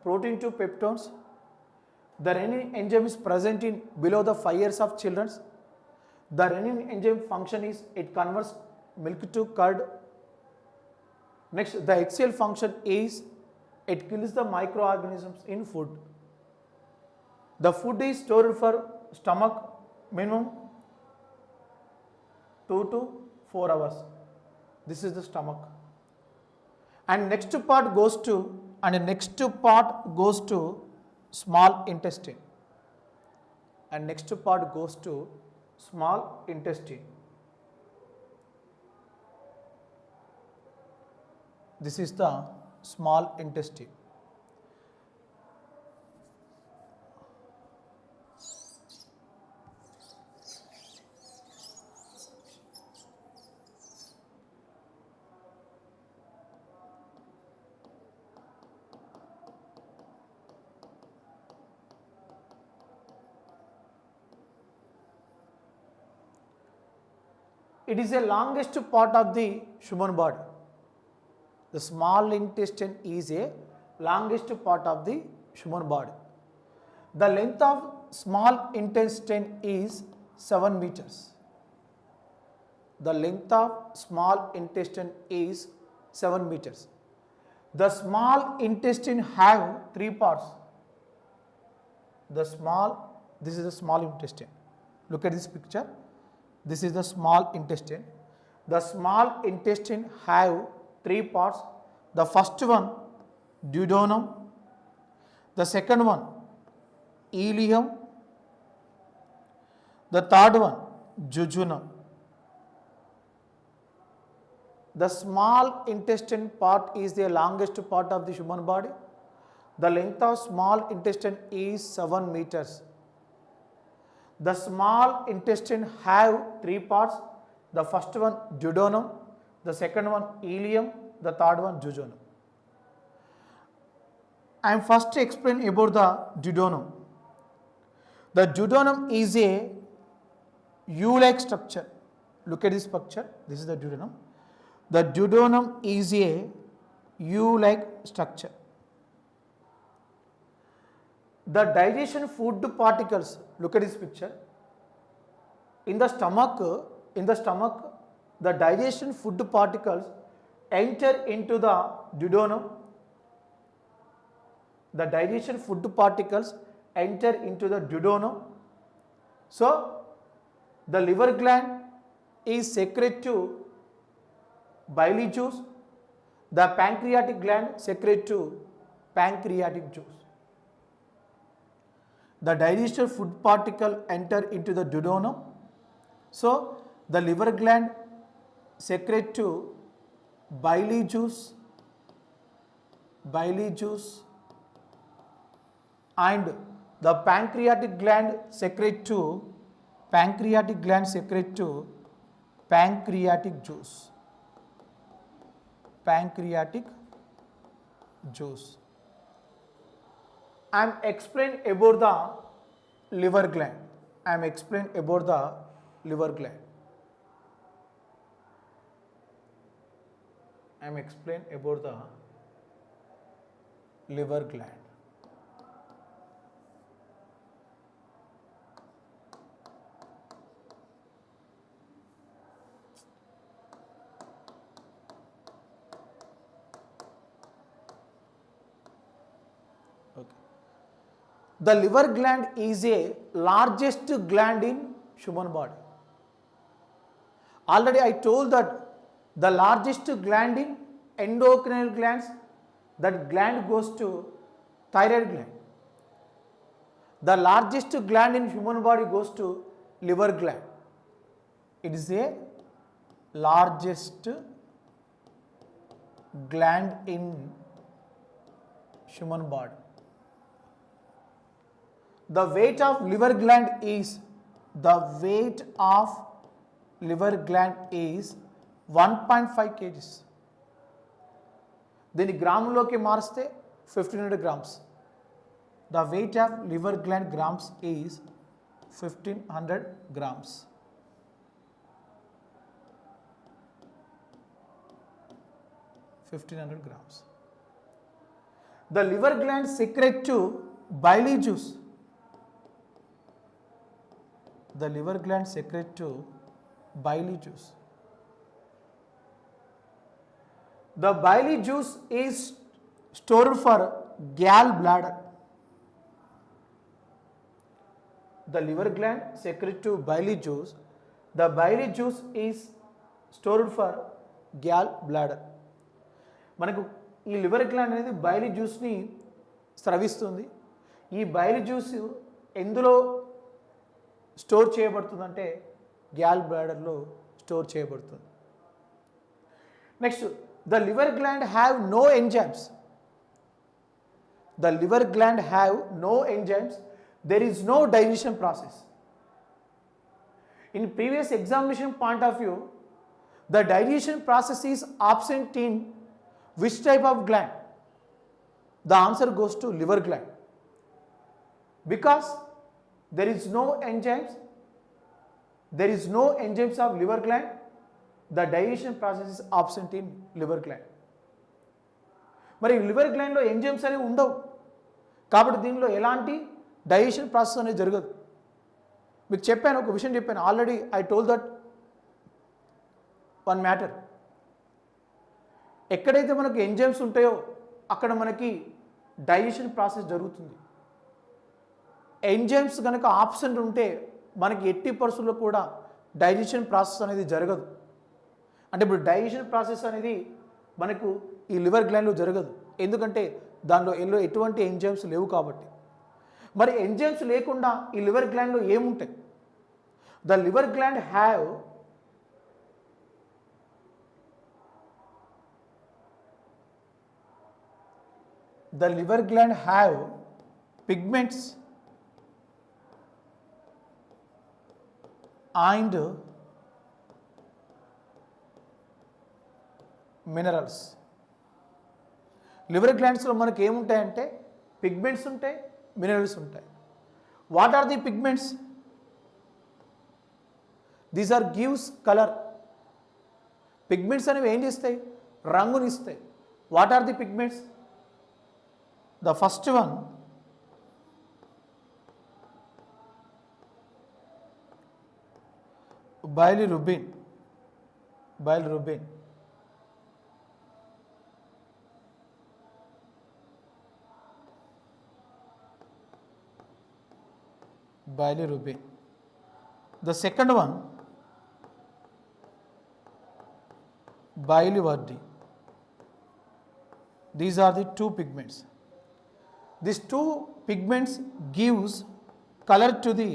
protein to peptones. The renin enzyme is present in below the 5 years of children. The renin enzyme function is it converts milk to curd. Next, the HCl function is it kills the microorganisms in food. The food is stored for stomach minimum 2 to 4 hours. This is the stomach. And next part goes to small intestine. And next part goes to small intestine. This is the small intestine. It is the longest part of the human body. The small intestine is a longest part of the human body. The length of small intestine is 7 meters. The length of small intestine is 7 meters. The small intestine have 3 parts. This is the small intestine. Look at this picture. This is the small intestine. The small intestine have 3 parts. The first one, duodenum. The second one, ileum. The third one, jejunum. The small intestine part is the longest part of the human body. The length of small intestine is 7 meters. The small intestine have 3 parts. The first one, duodenum. The second one, ileum. The third one, jejunum. I am first explain about the duodenum. The duodenum is a U-like structure. Look at this picture. This is the duodenum. The duodenum is a U-like structure. The digestion food particles. Look at this picture. In the stomach, the digestion food particles enter into the duodenum. The digestion food particles enter into the duodenum. So the liver gland is secrete to bile juice. The pancreatic gland secrete to pancreatic juice. The digestive food particle enter into the duodenum. So the liver gland secrete to bile juice, and the pancreatic gland secrete to pancreatic juice. I am explained about the liver gland. The liver gland is a largest gland in human body. Already I told that the largest gland in endocrine glands, that gland goes to thyroid gland. The largest gland in human body goes to liver gland. It is a largest gland in human body. The weight of liver gland is 1.5 kgs. దీన్ని గ్రాములోకి మారిస్తే 1500 grams. The weight of liver gland grams is 1500 grams. The liver gland secrete to bile juice. The liver gland secrete to bile juice. The bile juice is stored for gallbladder. The liver gland secrete to bile juice. The bile juice is stored for gallbladder. మనకు ఈ liver gland అనేది బైలి జ్యూస్ని స్రవిస్తుంది. ఈ bile juice ఎందులో store చేయబడుతుందంటే gall బ్లాడర్లో store చేయబడుతుంది. Next, the liver gland have no enzymes. The liver gland have no enzymes. There is no digestion process. In previous examination point of view, the digestion process is absent in which type of gland? The answer goes to liver gland. Because there is no enzymes of liver gland, the digestion process is absent in liver gland. మరి liver గ్లాండ్లో enzymes అనేవి ఉండవు కాబట్టి దీనిలో ఎలాంటి digestion process అనేది జరగదు. మీకు చెప్పాను, ఒక విషయం చెప్పాను already. I told that one matter. ఎక్కడైతే మనకు ఎంజైమ్స్ ఉంటాయో అక్కడ మనకి డైజెషన్ ప్రాసెస్ జరుగుతుంది. ఎంజైమ్స్ కనుక ఆబ్సెంట్ ఉంటే మనకి 80% కూడా డైజెషన్ ప్రాసెస్ అనేది జరగదు. అంటే ఇప్పుడు డైజెషన్ ప్రాసెస్ అనేది మనకు ఈ లివర్ గ్లాండ్లో జరగదు, ఎందుకంటే దానిలో ఎటువంటి ఎంజైమ్స్ లేవు కాబట్టి. మరి ఎంజైమ్స్ లేకుండా ఈ లివర్ గ్లాండ్లో ఏముంటాయి? The liver gland have pigments and minerals. Liver గ్లాండ్స్లో మనకి ఏముంటాయంటే పిగ్మెంట్స్ ఉంటాయి, మినరల్స్ ఉంటాయి. What are the pigments? These are gives color. Pigments అనేవి ఏం చేస్తాయి? రంగునిస్తాయి. What are the pigments? The first one, bilirubin. Bilirubin. Bilirubin. The second one, biliverdin. These are the two pigments. These two pigments gives color to the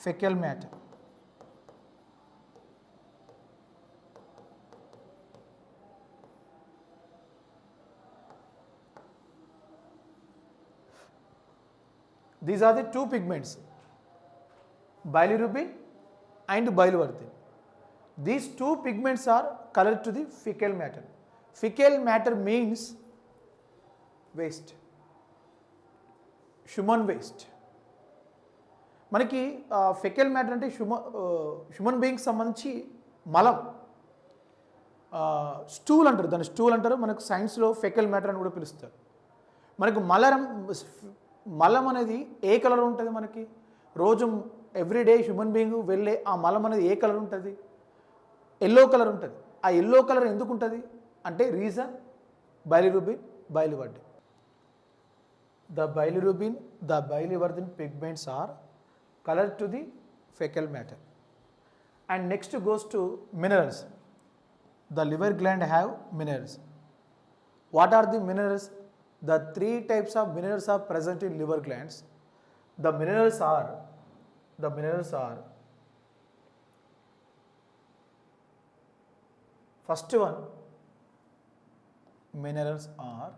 fecal matter. These are the two pigments, bilirubin and biliverdin. These two pigments are colored to the fecal matter. Fecal matter means waste, human waste. మనకి faecal matter అంటే human beings సంబంధించి మలం, stool అంటారు, దాన్ని stool అంటారు. మనకు సైన్స్లో faecal matter అని కూడా పిలుస్తారు. మనకు మలం అనేది ఏ కలర్ ఉంటుంది? మనకి రోజు ఎవ్రీడే హ్యూమన్ బీయింగ్ వెళ్ళే ఆ మలం అనేది ఏ కలర్ ఉంటుంది? ఎల్లో కలర్ ఉంటుంది. ఆ ఎల్లో కలర్ ఎందుకు ఉంటుంది అంటే reason bilirubin, biliverdin. The bilirubin, the biliverdin pigments are colored to the fecal matter. And next goes to minerals. The liver gland have minerals. What are the minerals? The three types of minerals are present in liver glands. The minerals are first one, minerals are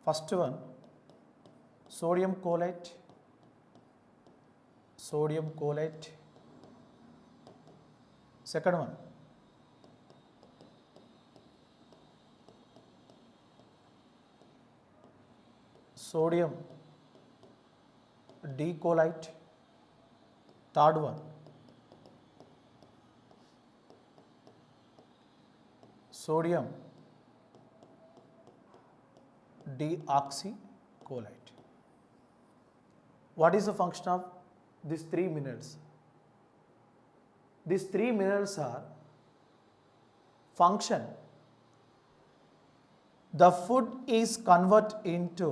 first one, sodium chloride, second one, sodium D-chloride, third one, sodium deoxycholate. What is the function of these three minerals? These three minerals are function. The food is converted into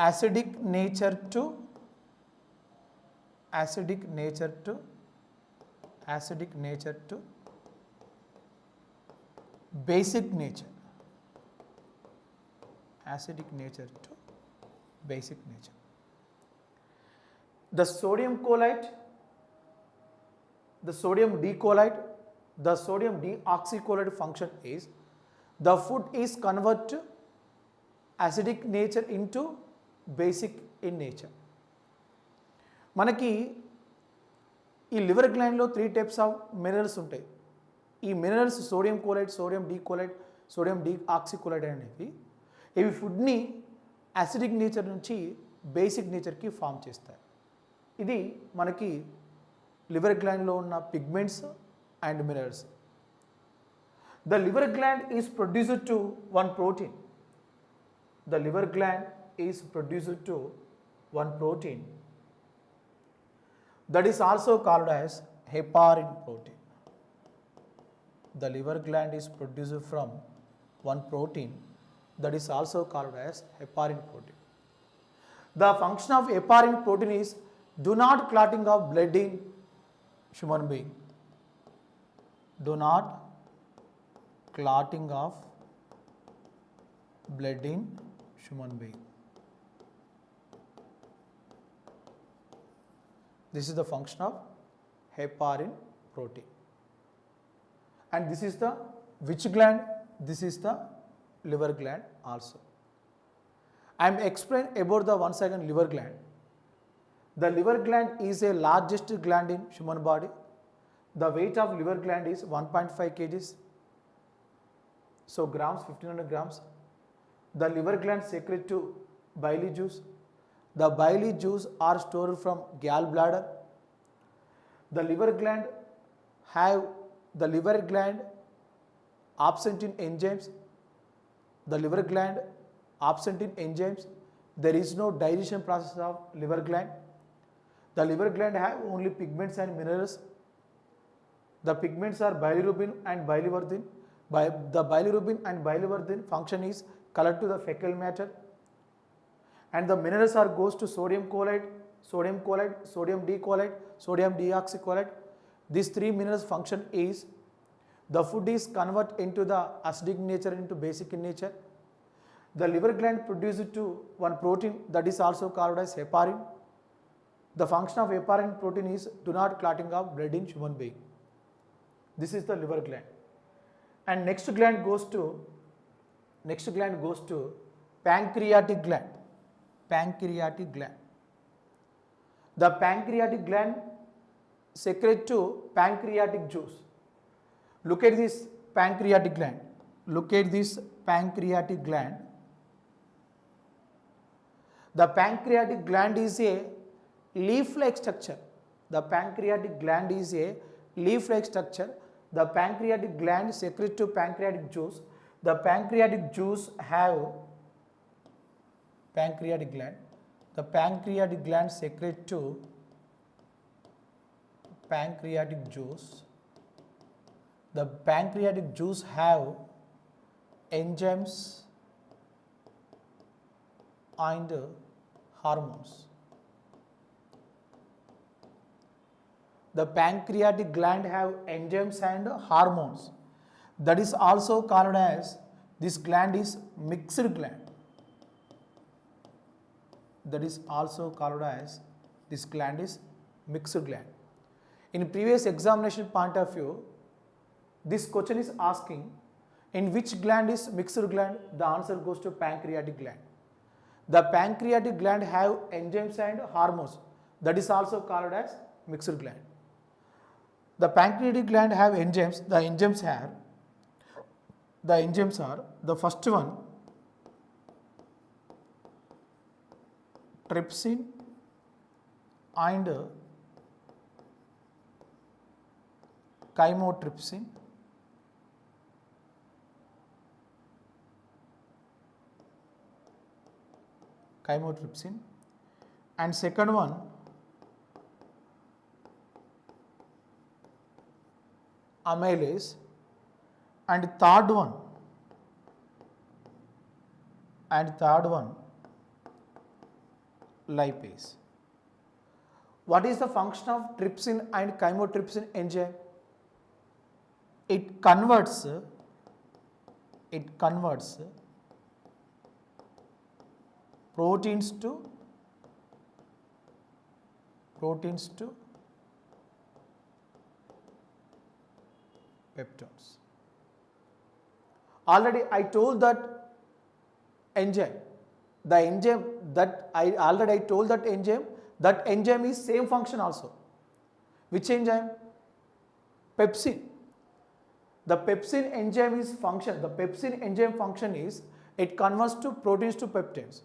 acidic nature to basic nature. Acidic nature to basic nature. The sodium chloride, the sodium D-chloride, the sodium deoxycholate function is the food is converted to acidic nature into basic in nature. మనకి ఈ liver గ్లాండ్లో 3 types of minerals ఉంటాయి. ఈ minerals sodium chloride, sodium dichloride, sodium deoxychloride అనేవి ఇవి ఫుడ్ని acidic nature నుంచి basic నేచర్కి ఫామ్ చేస్తాయి. ఇది మనకి లివర్ గ్లాండ్లో ఉన్న pigments and minerals. The liver gland is produced to one protein. The liver gland is produced to one protein that is also called as heparin protein. The liver gland is produced from one protein that is also called as heparin protein. The function of heparin protein is do not clotting of blood in human being. Do not clotting of blood in human being. This is the function of heparin protein. And this is the which gland? This is the liver gland also. I am explain about the one second liver gland. The liver gland is a largest gland in human body. The weight of liver gland is 1.5 kgs. So grams, 1500 grams. The liver gland secrete to bile juice. The bile juice are stored from gallbladder. The liver gland absent in enzymes. The liver gland absent in enzymes. There is no digestion process of liver gland. The liver gland have only pigments and minerals. The pigments are bilirubin and biliverdin. The bilirubin and biliverdin function is color to the fecal matter. And the minerals are goes to sodium chloride, sodium dichloride, sodium deoxychloride. These three minerals function is the food is convert into the acidic nature into basic in nature. The liver gland produces to one protein that is also called as heparin. The function of heparin protein is do not clotting of blood in human being. This is the liver gland. And next gland goes to pancreatic gland. Pancreatic gland. The pancreatic gland secrete to pancreatic juice. Look at this pancreatic gland. Look at this pancreatic gland. The pancreatic gland is a leaf-like structure. The pancreatic gland is a leaf-like structure. The pancreatic gland secrete to pancreatic juice. The pancreatic juice have pancreatic gland. The pancreatic gland secrete to pancreatic juice. The pancreatic juice have enzymes and hormones. The pancreatic gland have enzymes and hormones. That is also called as, this gland is mixed gland. That is also called as, this gland is mixed gland. In previous examination point of view, this question is asking, in which gland is mixed gland? The answer goes to pancreatic gland. The pancreatic gland have enzymes and hormones. That is also called as mixed gland. The pancreatic gland have enzymes. The enzymes are the first one, trypsin and chymotrypsin. And second one, amylase, and third one lipase. What is the function of trypsin and chymotrypsin enzyme? It converts proteins to peptones. Already I told that enzyme, that enzyme is same function also. Which enzyme? Pepsin. The pepsin enzyme is function. The pepsin enzyme function is it converts to proteins to peptides.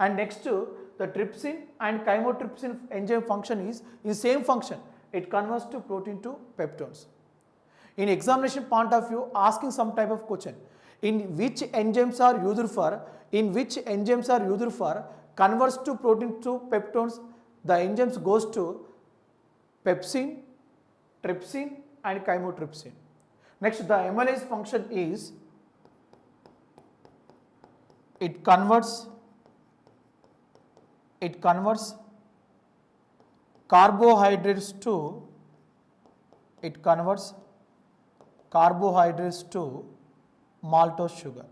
And next to the trypsin and chymotrypsin enzyme function is in same function. It converts to protein to peptones. In examination point of view, asking some type of question, in which enzymes are used for converts to protein to peptones? The enzymes goes to pepsin, trypsin and chymotrypsin. Next, the amylase function is it converts carbohydrates to maltose sugar.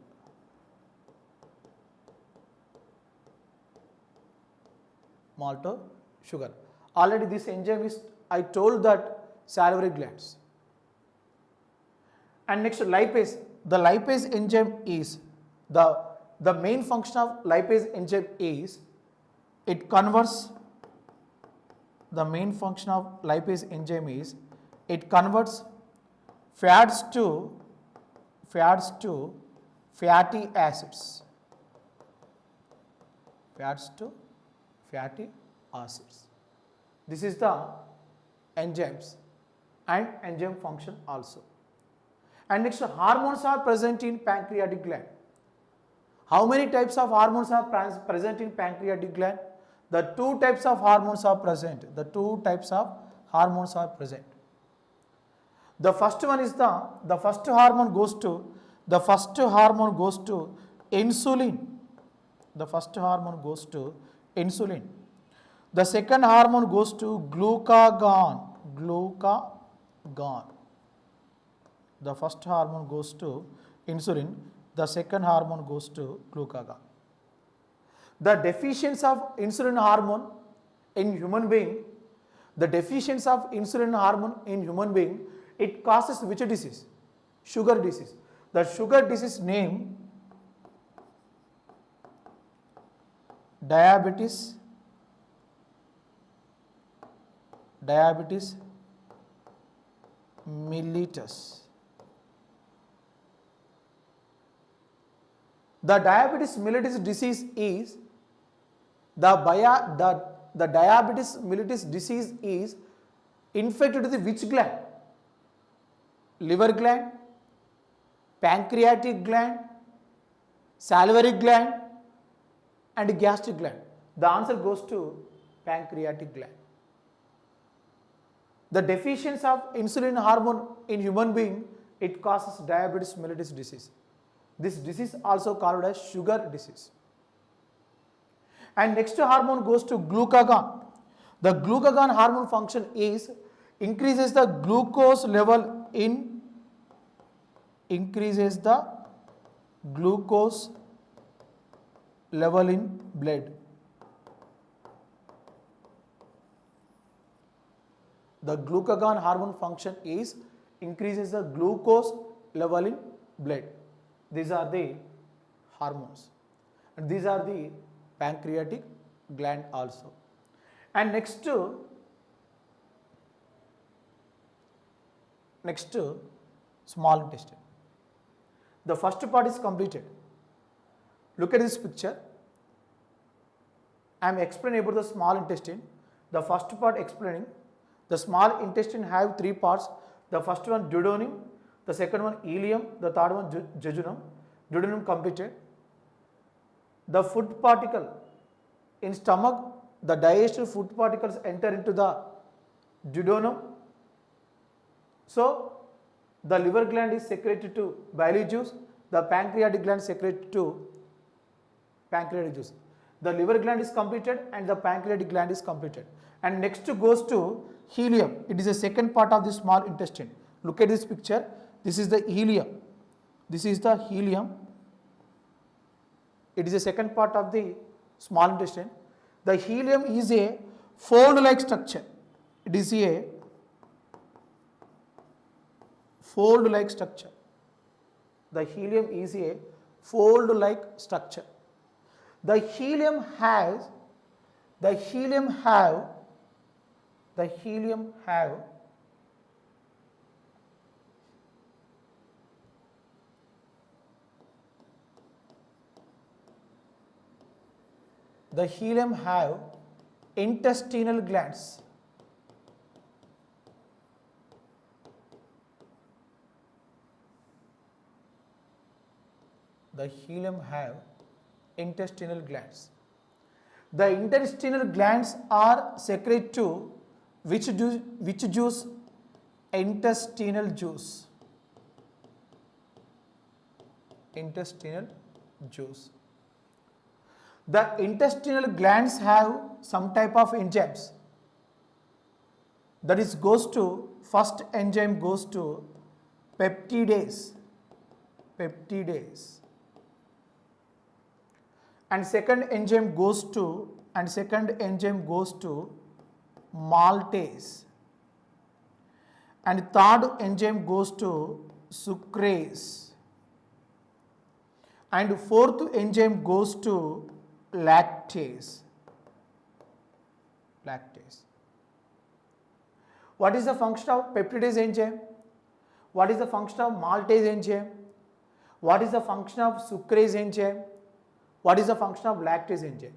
Already this enzyme is, I told that salivary glands. And next, lipase. The lipase enzyme is, the main function of lipase enzyme is it converts it converts fats to fatty acids. Fats to fatty acids. This is the enzymes and enzyme function also. And next, hormones are present in pancreatic gland. How many types of hormones are present in pancreatic gland? The two types of hormones are present. The first one is the first hormone goes to insulin. The first hormone goes to insulin. The second hormone goes to glucagon. The first hormone goes to insulin. The second hormone goes to glucagon. The deficiency of insulin hormone in human being, it causes which disease? Sugar disease. The sugar disease name diabetes mellitus. The diabetes mellitus disease is the diabetes mellitus disease is infected with which gland? Liver gland, pancreatic gland, salivary gland and gastric gland. The answer goes to pancreatic gland. The deficiency of insulin hormone in human being, it causes diabetes mellitus disease. This disease also called as sugar disease. And next hormone goes to glucagon. The glucagon hormone function is increases the glucose level in blood. The glucagon hormone function is increases the glucose level in blood. These are the hormones, and these are the pancreatic gland also. And next small intestine. The first part is completed. Look at this picture. I am explaining about the small intestine. The first part explaining the small intestine have three parts. The first one duodenum, the second one ileum, the third one jejunum. Duodenum completed. The food particle in stomach, the digestive food particles enter into the duodenum. So the liver gland is secreted to bile juice, the pancreatic gland secreted to pancreatic juice. The liver gland is completed and the pancreatic gland is completed. And next goes to ileum. It is the second part of the small intestine. Look at this picture. This is the ileum. This is the ileum. It is the second part of the small intestine. The ileum is a fold-like structure. It is a fold-like structure. The ileum is a fold-like structure. The ileum have intestinal glands. The ileum have intestinal glands. The intestinal glands are secrete to which juice? Intestinal juice. Intestinal juice. The intestinal glands have some type of enzymes. That is goes to, first enzyme goes to peptidase. And second enzyme goes to maltase. And third enzyme goes to sucrase. And fourth enzyme goes to lactase. What is the function of peptidase enzyme? What is the function of maltase enzyme? What is the function of sucrase enzyme? What is the function of lactase enzyme?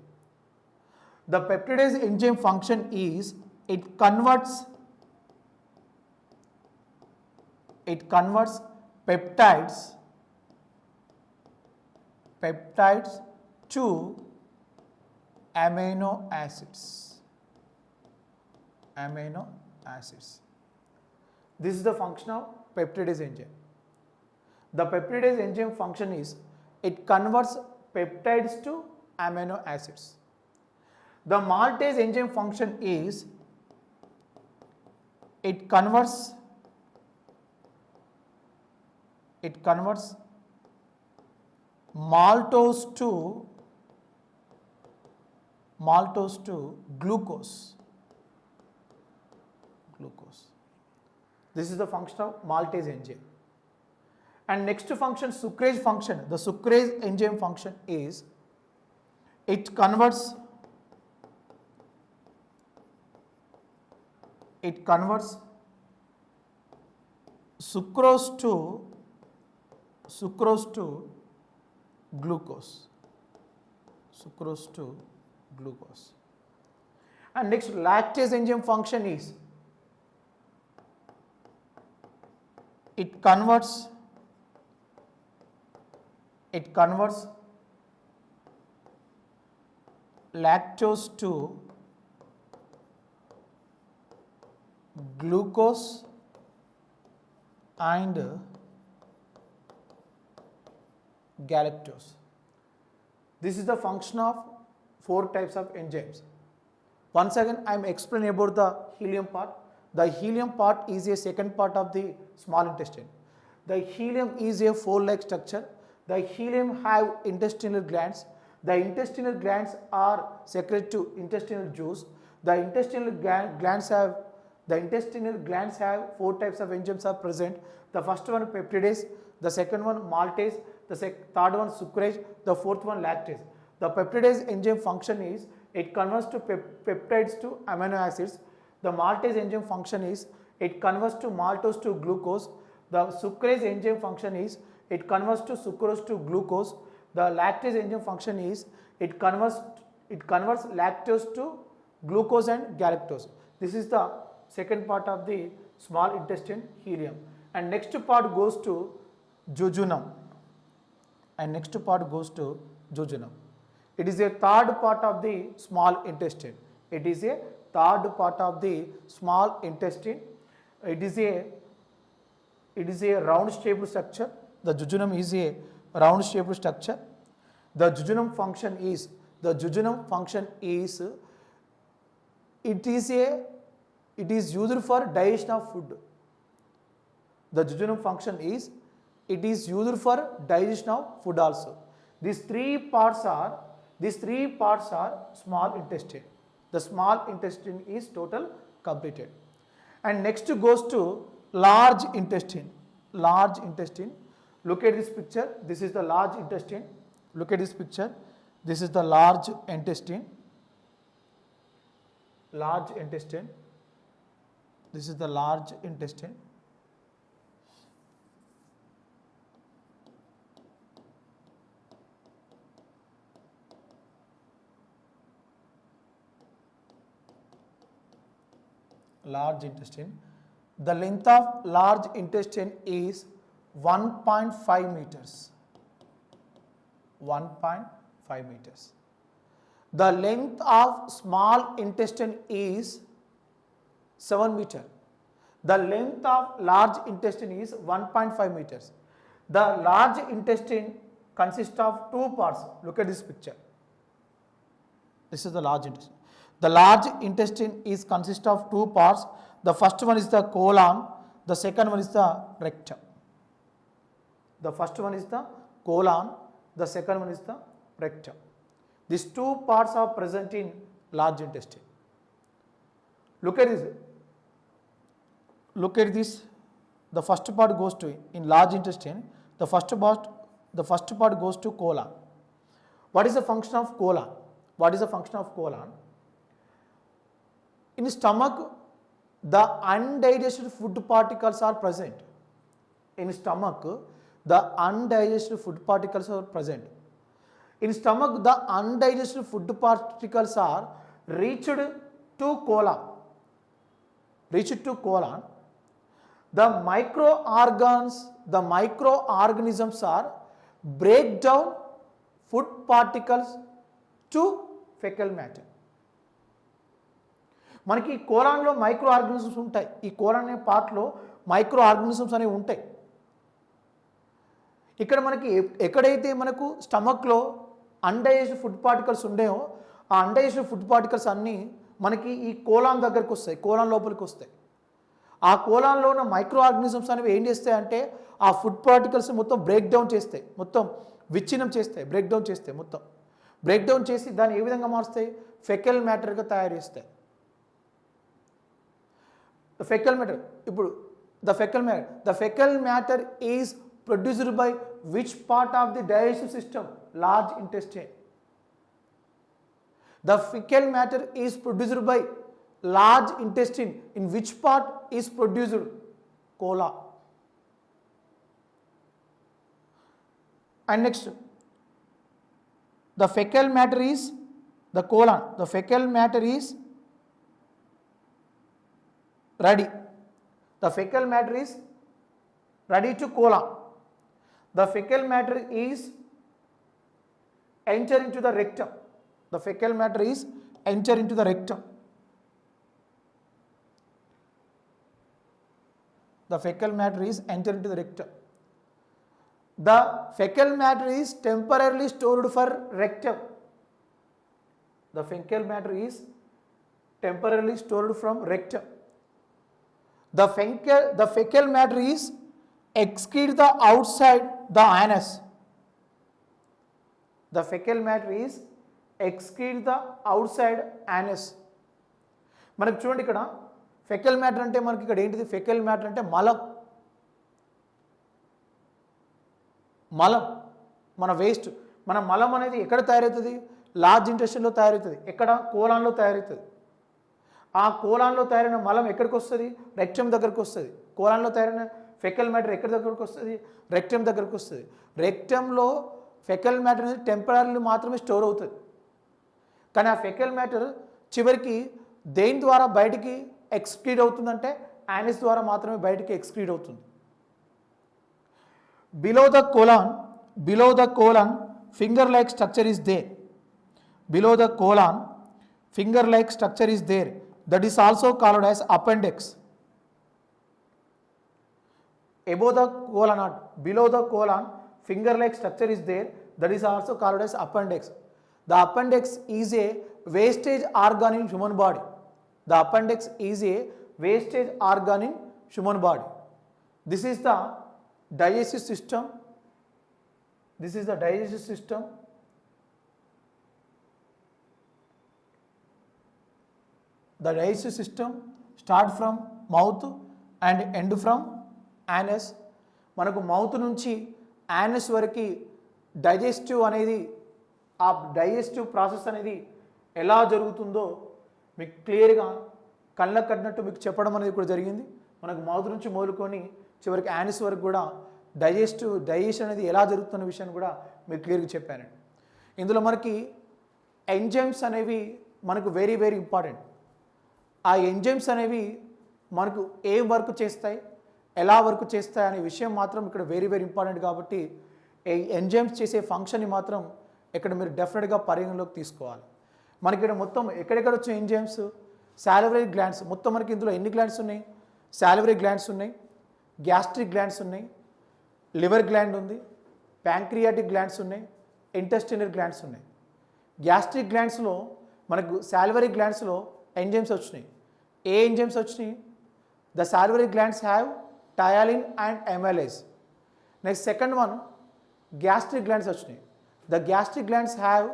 The peptidase enzyme function is it converts peptides to amino acids. This is the function of peptidase enzyme. The peptidase enzyme function is it converts peptides to amino acids. The maltase enzyme function is it converts maltose to glucose. This is the function of maltase enzyme. And next function, sucrase function. The sucrase enzyme function is it converts sucrose to glucose. And next, lactase enzyme function is it converts lactose to glucose and galactose. This is the function of 4 types of enzymes. Once again, I am explaining about the helium part. The helium part is a second part of the small intestine. The helium is a 4-like structure. The helium have intestinal glands. The intestinal glands are secrete to intestinal juice. The intestinal glands have 4 types of enzymes are present. The first one peptidase, the second one maltase, the third one sucrase, the fourth one lactase. The peptidase enzyme function is it converts to peptides to amino acids. The maltase enzyme function is it converts to maltose to glucose. The sucrase enzyme function is it converts to sucrose to glucose. The lactase enzyme function is it converts lactose to glucose and galactose. This is the second part of the small intestine, helium. And next part goes to jejunum. It is a third part of the small intestine. It is a round shaped structure. The jejunum is a round shaped structure. The jejunum function is it is used for digestion of food. The jejunum function is it is used for digestion of food also. These three parts are small intestine. The small intestine is total completed. And next goes to large intestine. Look at this picture. This is the large intestine. Look at this picture. This is the large intestine. This is the large intestine. The length of large intestine is 1.5 meters. The length of small intestine is 7 meters. The length of large intestine is 1.5 meters. The large intestine consists of 2 parts. Look at this picture. This is the large intestine. The large intestine consists of 2 parts. The first one is the colon. The second one is the rectum. The first one is the colon. The second one is the rectum. These 2 parts are present in large intestine. Look at this. The first part goes to in large intestine. The first part goes to colon. What is the function of colon? In stomach, the undigested food particles are present. In stomach, the undigested food particles are present. In stomach, the undigested food particles are reached to colon. Reached to colon. The microorganisms are break down food particles to fecal matter. మనకి ఈ కోలాన్లో micro organisms ఉంటాయి. ఈ colon అనే పార్ట్లో micro organisms అనేవి ఉంటాయి. ఇక్కడ మనకి ఎక్కడైతే మనకు స్టమక్లో అన్డైజెస్టెడ్ ఫుడ్ పార్టికల్స్ ఉండేవో ఆ అన్డైజెస్టెడ్ ఫుడ్ పార్టికల్స్ అన్నీ మనకి ఈ కోలాన్ దగ్గరికి వస్తాయి, కోలాన్ లోపలికి వస్తాయి. ఆ కోలాన్లో ఉన్న మైక్రో ఆర్గానిజమ్స్ అనేవి ఏం చేస్తాయంటే ఆ ఫుడ్ పార్టికల్స్ మొత్తం బ్రేక్ డౌన్ చేస్తాయి, మొత్తం విచ్ఛిన్నం చేస్తాయి, బ్రేక్ డౌన్ చేస్తాయి, మొత్తం బ్రేక్ డౌన్ చేసి దాన్ని ఏ విధంగా మారుస్తాయి, ఫెకల్ మ్యాటర్గా తయారు చేస్తాయి. The fecal matter, ఇప్పుడు the fecal matter is produced by which part of the digestive system? Large intestine. The fecal matter is produced by large intestine. In which part is produced? Colon. And next, the fecal matter is the colon. The fecal matter is ready. The fecal matter is ready to colon. The fecal matter is enter into the rectum. The fecal matter is enter into the rectum. The fecal matter is enter into the rectum. The fecal matter is temporarily stored for rectum. The fecal matter is temporarily stored from rectum. The fecal matter is excrete the outside the anus. The fecal matter is excrete the outside anus. మనకు చూడండి ఇక్కడ faecal matter అంటే మనకి ఇక్కడ ఏంటిది, faecal matter అంటే మలం, మలం మన వేస్ట్. మన మలం అనేది ఎక్కడ తయారవుతుంది, లార్జ్ ఇంటెస్టైన్లో తయారవుతుంది. ఎక్కడ, కోలాన్లో తయారవుతుంది. ఆ కోలాన్లో తయారైన మలం ఎక్కడికి వస్తుంది, రెక్టమ్ దగ్గరకు వస్తుంది. కోలాన్లో తయారైన ఫెకల్ మ్యాటర్ ఎక్కడి దగ్గరకు వస్తుంది, రెక్టమ్ దగ్గరకు వస్తుంది. రెక్టంలో ఫెకల్ మ్యాటర్ అనేది టెంపరీ మాత్రమే స్టోర్ అవుతుంది. కానీ ఆ ఫెకల్ మ్యాటర్ చివరికి దేని ద్వారా బయటికి ఎక్స్క్రీడ్ అవుతుందంటే యానిస్ ద్వారా మాత్రమే బయటికి ఎక్స్క్రీడ్ అవుతుంది. Below the colon finger like structure is there. Below the colon finger like structure is there. That is also called as appendix. Above the colon or below the colon, finger-like structure is there. That is also called as appendix. The appendix is a wastage organ in human body. The appendix is a wastage organ in human body. This is the digestive system. This is the digestive system. The digestive system start from mouth and end from anus. మనకు mouth నుంచి anus వరకు digestive అనేది, ఆ digestive process అనేది ఎలా జరుగుతుందో మీకు క్లియర్గా కళ్ళకు కట్టినట్టు మీకు చెప్పడం అనేది కూడా జరిగింది. మనకు మౌత్ నుంచి మొదలుకొని చివరికి యానస్ వరకు కూడా డైజెషన్ అనేది ఎలా జరుగుతున్న విషయాన్ని కూడా మీకు క్లియర్గా చెప్పానండి. ఇందులో మనకి ఎంజైమ్స్ అనేవి మనకు వెరీ వెరీ ఇంపార్టెంట్. ఆ ఎంజైమ్స్ అనేవి మనకు ఏం వర్క్ చేస్తాయి, ఎలా వర్క్ చేస్తాయి అనే విషయం మాత్రం ఇక్కడ వెరీ వెరీ ఇంపార్టెంట్. కాబట్టి ఈ ఎంజైమ్స్ చేసే ఫంక్షన్ని మాత్రం ఇక్కడ మీరు డెఫినెట్గా పరిగణలోకి తీసుకోవాలి. మనకి ఇక్కడ మొత్తం ఎక్కడెక్కడ వచ్చిన ఎంజైమ్స్, సాలివరీ గ్లాండ్స్, మొత్తం మనకి ఇందులో ఎన్ని గ్లాండ్స్ ఉన్నాయి, సాలివరీ గ్లాండ్స్ ఉన్నాయి, గ్యాస్ట్రిక్ గ్లాండ్స్ ఉన్నాయి, లివర్ గ్లాండ్ ఉంది, ప్యాంక్రియాటిక్ గ్లాండ్స్ ఉన్నాయి, ఇంటెస్టినల్ గ్లాండ్స్ ఉన్నాయి. గ్యాస్ట్రిక్ గ్లాండ్స్లో మనకు సాలివరీ గ్లాండ్స్లో ఎంజైమ్స్ వచ్చినాయి. ఏ ఎంజైమ్స్ వచ్చినాయి? The salivary glands have ptyalin and amylase. Next second one gastric glands వచ్చినాయి. The gastric glands have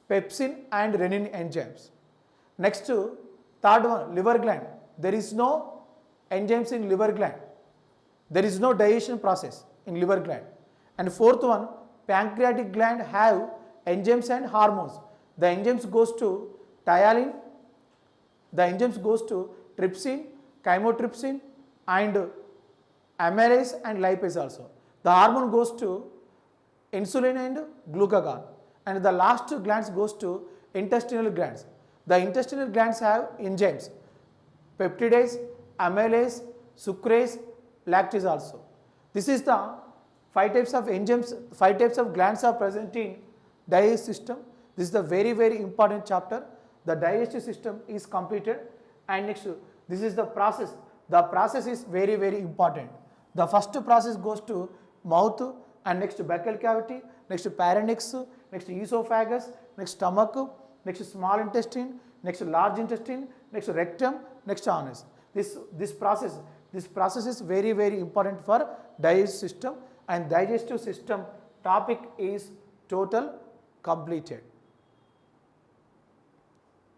pepsin and renin enzymes. Next third one liver gland. There is no enzymes in liver gland. There is no digestion process in liver gland. And fourth one pancreatic gland have enzymes and hormones. The enzymes goes to trypsin, chymotrypsin and amylase and lipase also. The hormone goes to insulin and glucagon, and the last glands goes to intestinal glands. The intestinal glands have enzymes, peptidase, amylase, sucrase, lactase also. This is the 5 types of enzymes, 5 types of glands are present in digestive system. This is the very important chapter. The digestive system is completed, and next this is the process. The process is very important. The first process goes to mouth, and next buccal cavity, next pharynx, next esophagus, next stomach, next small intestine, next large intestine, next rectum, next anus. This process is very important for digestive system, and digestive system topic is total completed.